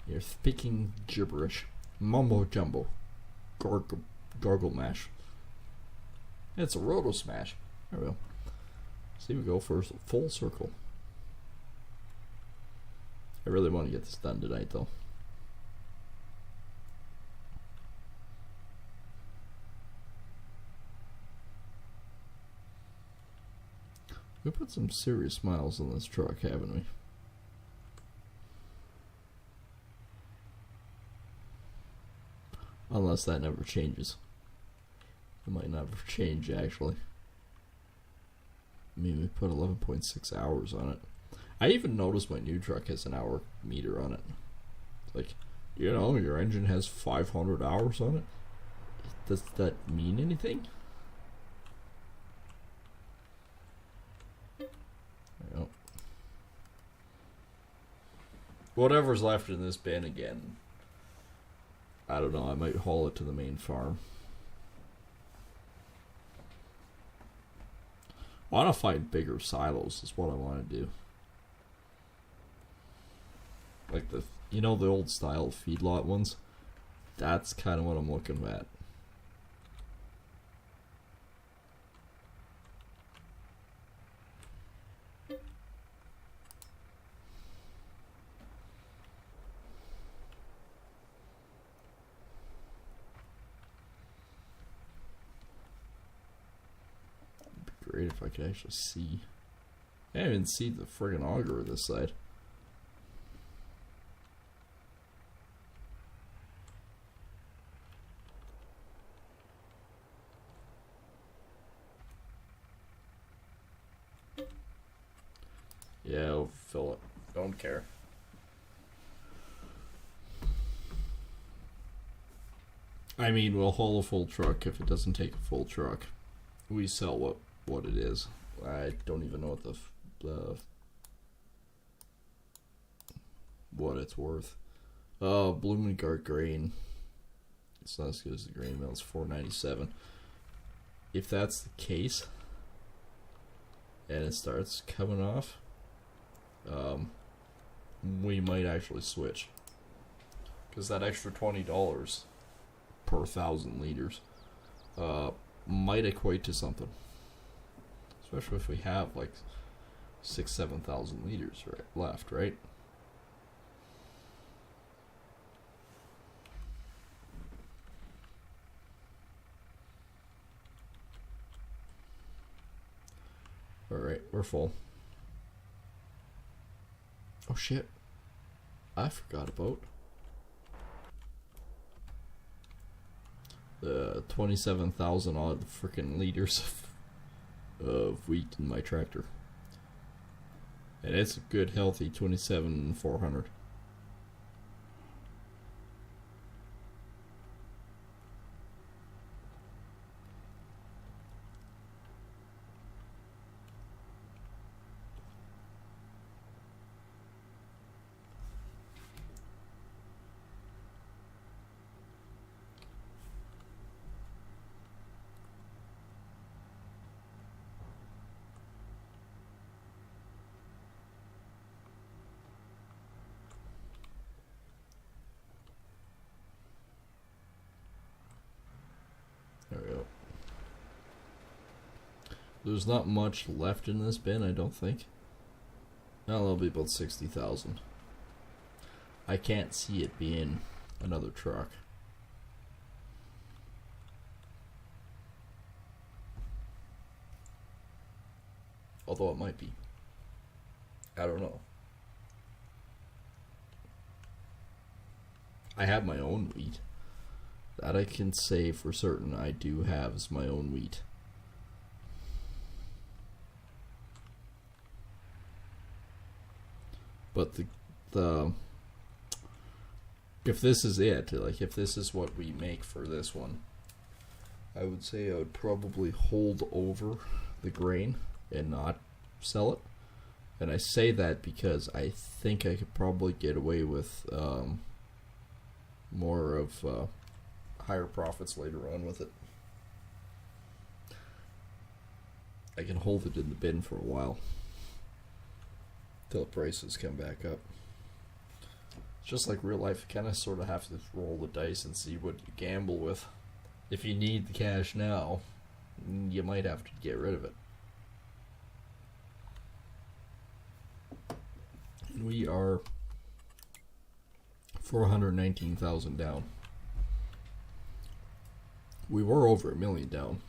You're speaking gibberish. Mumbo jumbo. Gargle mash. It's a roto smash. There we go. See, we go for a full circle. I really want to get this done tonight, though. We put some serious miles on this truck, haven't we? Unless that never changes. It might never change, actually. I mean, we put 11.6 hours on it. I even noticed my new truck has an hour meter on it. It's like, you know, your engine has 500 hours on it. Does that mean anything? Well, whatever's left in this bin again, I don't know, I might haul it to the main farm. I want to find bigger silos is what I want to do. Like the, you know, the old style feedlot ones? That's kind of what I'm looking at. Great if I could actually see. I can't even see the friggin' auger this side. Yeah, I'll fill it. Don't care. I mean, we'll haul a full truck if it doesn't take a full truck. We sell what it is. I don't even know what the what it's worth. Bloomingdale grain. It's not as good as the grain mill. It's $4.97. If that's the case, and it starts coming off, we might actually switch, because that extra $20 per 1,000 liters might equate to something. Especially if we have like 6,000-7,000 liters left, right? Alright, we're full. Oh shit. I forgot about the 27,000 odd freaking liters of wheat in my tractor. And it's a good healthy 27,400. There we go. There's not much left in this bin, I don't think. Well, it'll be about 60,000. I can't see it being another truck. Although it might be. I don't know. I have my own wheat. That I can say for certain I do have is my own wheat. But the if this is it, like if this is what we make for this one, I would say I would probably hold over the grain and not sell it. And I say that because I think I could probably get away with more of higher profits later on with it. I can hold it in the bin for a while till prices come back up. It's just like real life, you kind of sort of have to roll the dice and see what you gamble with. If you need the cash now, you might have to get rid of it. And we are 419,000 down. We were over 1 million down.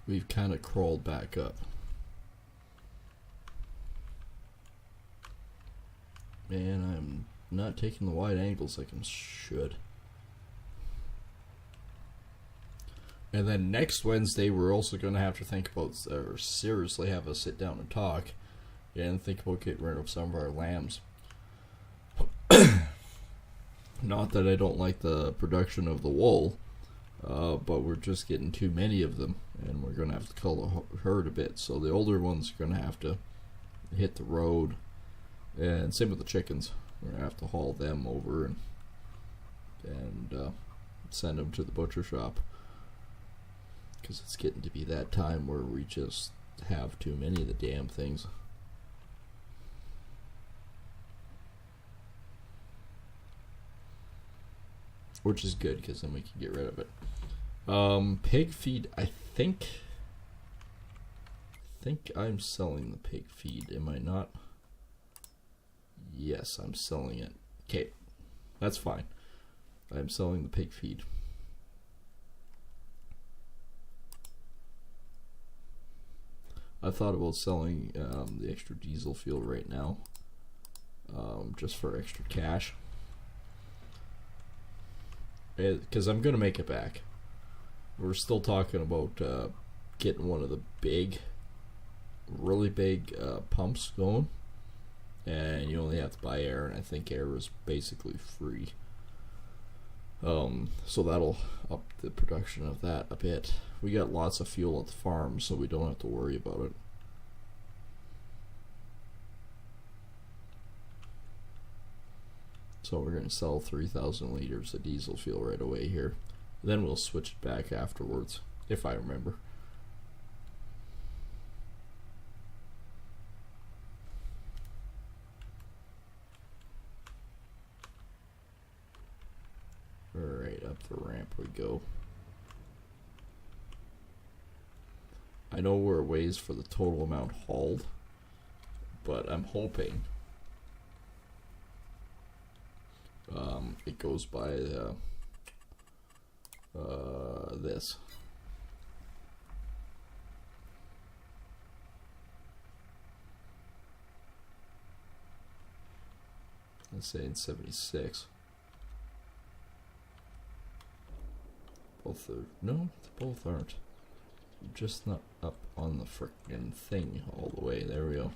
We've kind of crawled back up. And I'm not taking the wide angles like I should. And then next Wednesday, we're also going to have to think about, or seriously have a sit down and talk, and think about getting rid of some of our lambs. Not that I don't like the production of the wool, but we're just getting too many of them, and we're going to have to cull the herd a bit. So the older ones are going to have to hit the road, and same with the chickens. We're going to have to haul them over and send them to the butcher shop, because it's getting to be that time where we just have too many of the damn things. Which is good, because then we can get rid of it. Pig feed, I think I'm selling the pig feed, am I not? Yes, I'm selling it. Okay, that's fine. I'm selling the pig feed. I thought about selling the extra diesel fuel right now, just for extra cash. Because I'm going to make it back. We're still talking about getting one of the big, really big pumps going. And you only have to buy air, and I think air is basically free. So that'll up the production of that a bit. We got lots of fuel at the farm, so we don't have to worry about it. So we're going to sell 3,000 liters of diesel fuel right away here. Then we'll switch it back afterwards, if I remember. Alright, up the ramp we go. I know we're a ways for the total amount hauled, but I'm hoping it goes by this. Let's say in 76. Both are, no, both aren't. Just not up on the frickin' thing all the way. There we go.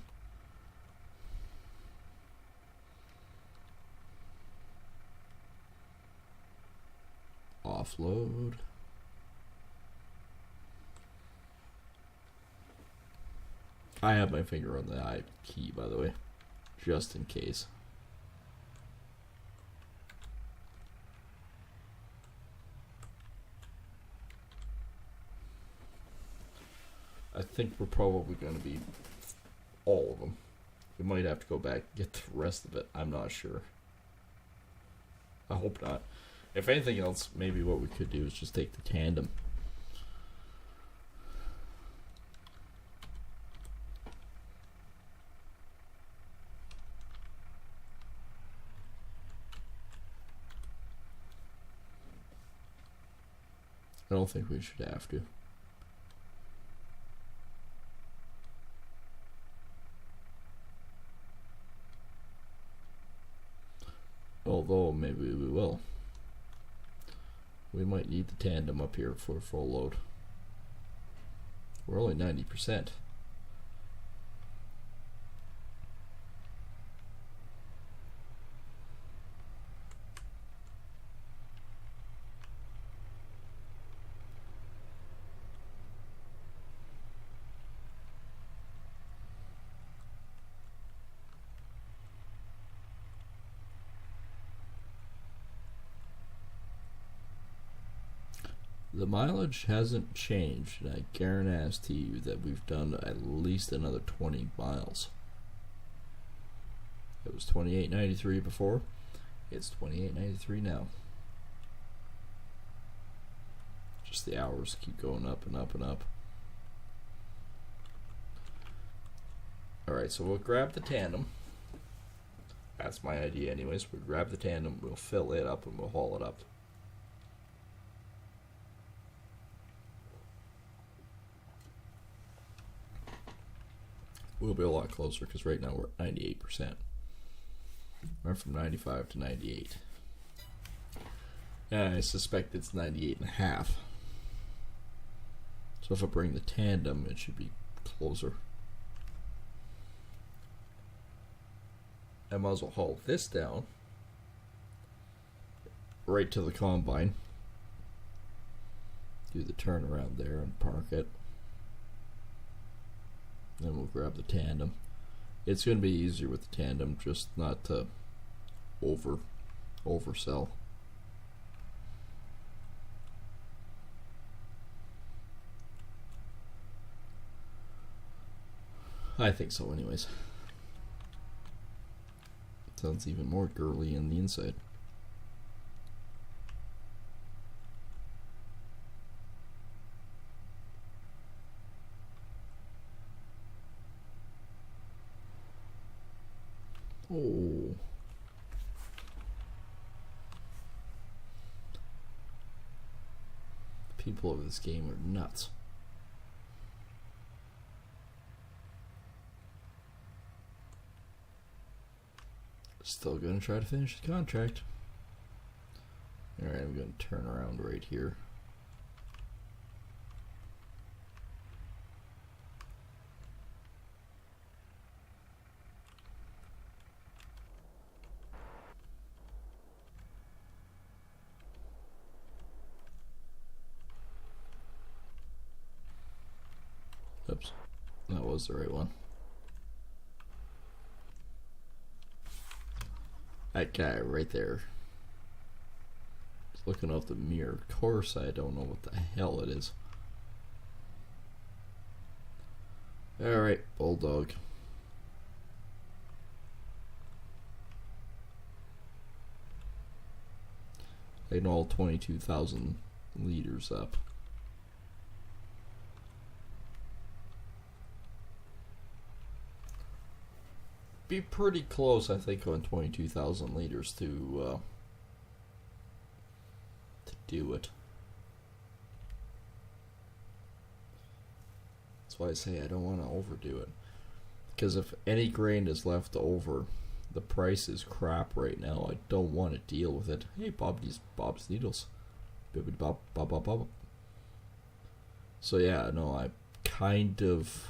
Offload. I have my finger on the I key, by the way, just in case. I think we're probably going to be all of them. We might have to go back and get the rest of it. I'm not sure. I hope not. If anything else, maybe what we could do is just take the tandem. I don't think we should have to. Although, maybe we will. We might need the tandem up here for full load. We're only 90%. The mileage hasn't changed, and I guarantee you that we've done at least another 20 miles. It was 28.93 before. It's 28.93 now. Just the hours keep going up and up and up. Alright, so we'll grab the tandem. That's my idea anyways. We'll grab the tandem, we'll fill it up, and we'll haul it up. We'll be a lot closer because right now we're at 98%. Went from 95 to 98. And I suspect it's 98.5. So if I bring the tandem, it should be closer. I might as well haul this down right to the combine. Do the turnaround there and park it. Then we'll grab the tandem. It's going to be easier with the tandem, just not to oversell. I think so anyways. It sounds even more girly on the inside. Oh. People of this game are nuts. Still gonna try to finish the contract. Alright, I'm gonna turn around right here. Oops, that was the right one. That guy right there. Just looking out the mirror. Of course I don't know what the hell it is. Alright, Bulldog. I know all 22,000 liters up. Be pretty close, I think, on 22,000 liters to do it. That's why I say I don't want to overdo it, because if any grain is left over, the price is crap right now. I don't want to deal with it. Hey, Bob's Needles. Bibbidi bob, bob, bob, bob. So yeah, no, I kind of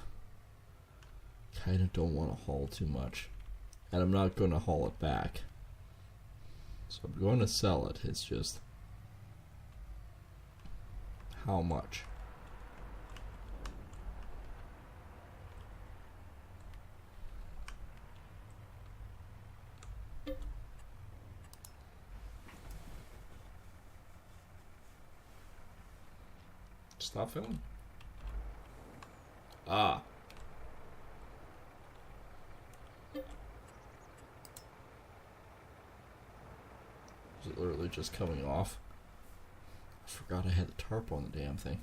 don't want to haul too much, and I'm not going to haul it back. So I'm going to sell it. It's just how much. Stop filming. Ah. Is it literally just coming off? I forgot I had the tarp on the damn thing.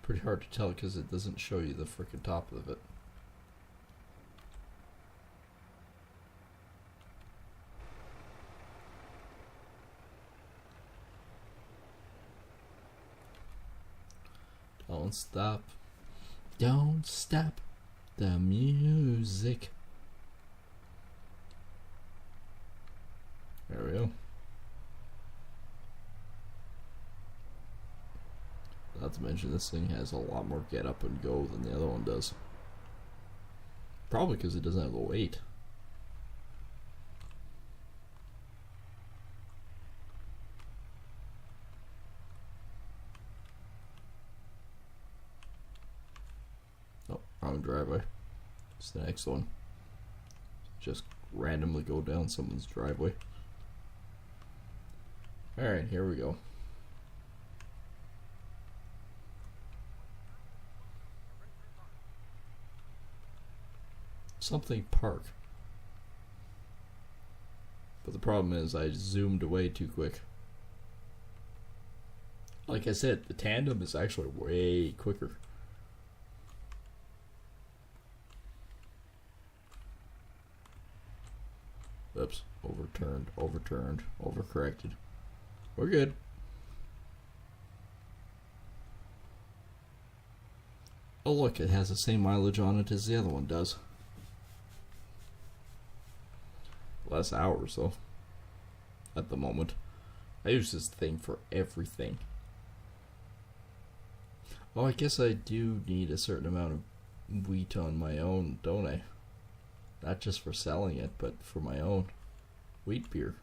Pretty hard to tell because it doesn't show you the frickin' top of it. Don't stop. Don't stop. the music. There we go. Not to mention this thing has a lot more get up and go than the other one does. Probably because it doesn't have the weight. Oh, wrong driveway. It's the next one. Just randomly go down someone's driveway. Alright, here we go. Something Park. But the problem is I zoomed away too quick. Like I said, the tandem is actually way quicker. Oops, overturned, overcorrected. We're good. Oh look, it has the same mileage on it as the other one does. Less hours though. At the moment. I use this thing for everything. Oh, I guess I do need a certain amount of wheat on my own, don't I? Not just for selling it, but for my own wheat beer.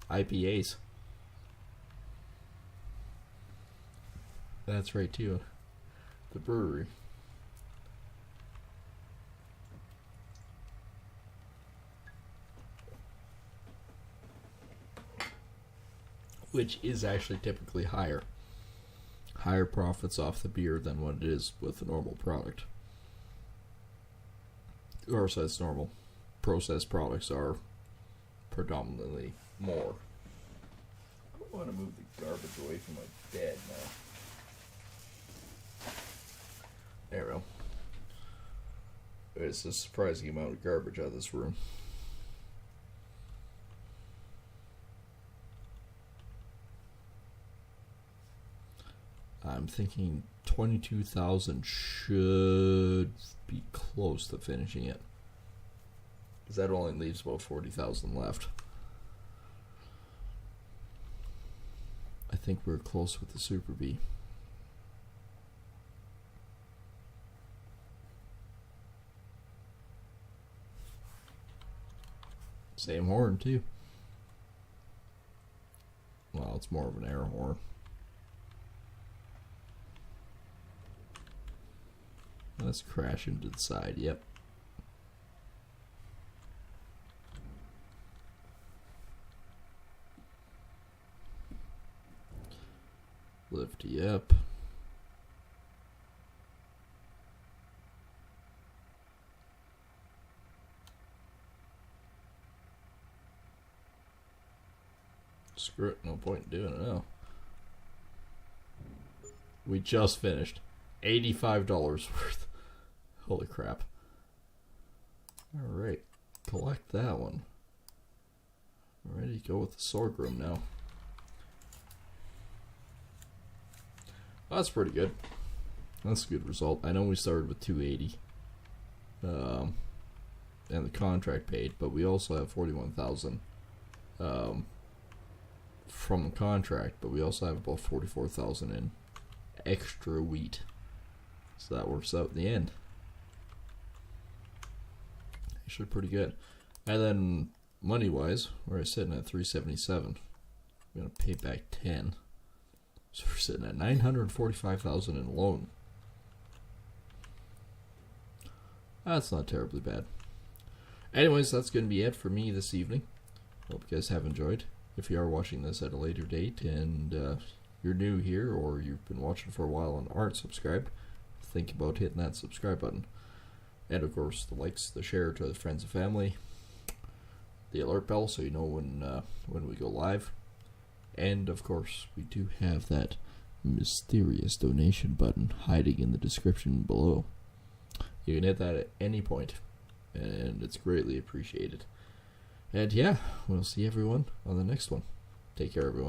IPAs. That's right too. The brewery. Which is actually typically higher. Higher profits off the beer than what it is with the normal product. Or so it's normal. Processed products are predominantly more. I don't want to move the garbage away from my bed now. There we go. It's a surprising amount of garbage out of this room. I'm thinking 22,000 should be close to finishing it. Because that only leaves about 40,000 left. I think we're close with the Super Bee. Same horn too. Well, it's more of an air horn. Let's crash into the side, yep. Lift you up. Screw it, no point in doing it now. We just finished. $85 worth. Holy crap. Alright, collect that one. Ready to go with the sorghum now. That's pretty good. That's a good result. I know we started with 280. And the contract paid, but we also have 41,000 from the contract, but we also have about 44,000 in extra wheat. So that works out in the end. Actually pretty good. And then money wise, we're sitting at 377. We're gonna pay back 10. So we're sitting at 945,000 in loan. That's not terribly bad. Anyways, that's gonna be it for me this evening. Hope you guys have enjoyed. If you are watching this at a later date and you're new here or you've been watching for a while and aren't subscribed, think about hitting that subscribe button. And of course the likes, the share to the friends and family, the alert bell so you know when we go live. And of course we do have that mysterious donation button hiding in the description below. You can hit that at any point and it's greatly appreciated. And yeah, we'll see everyone on the next one. Take care, everyone.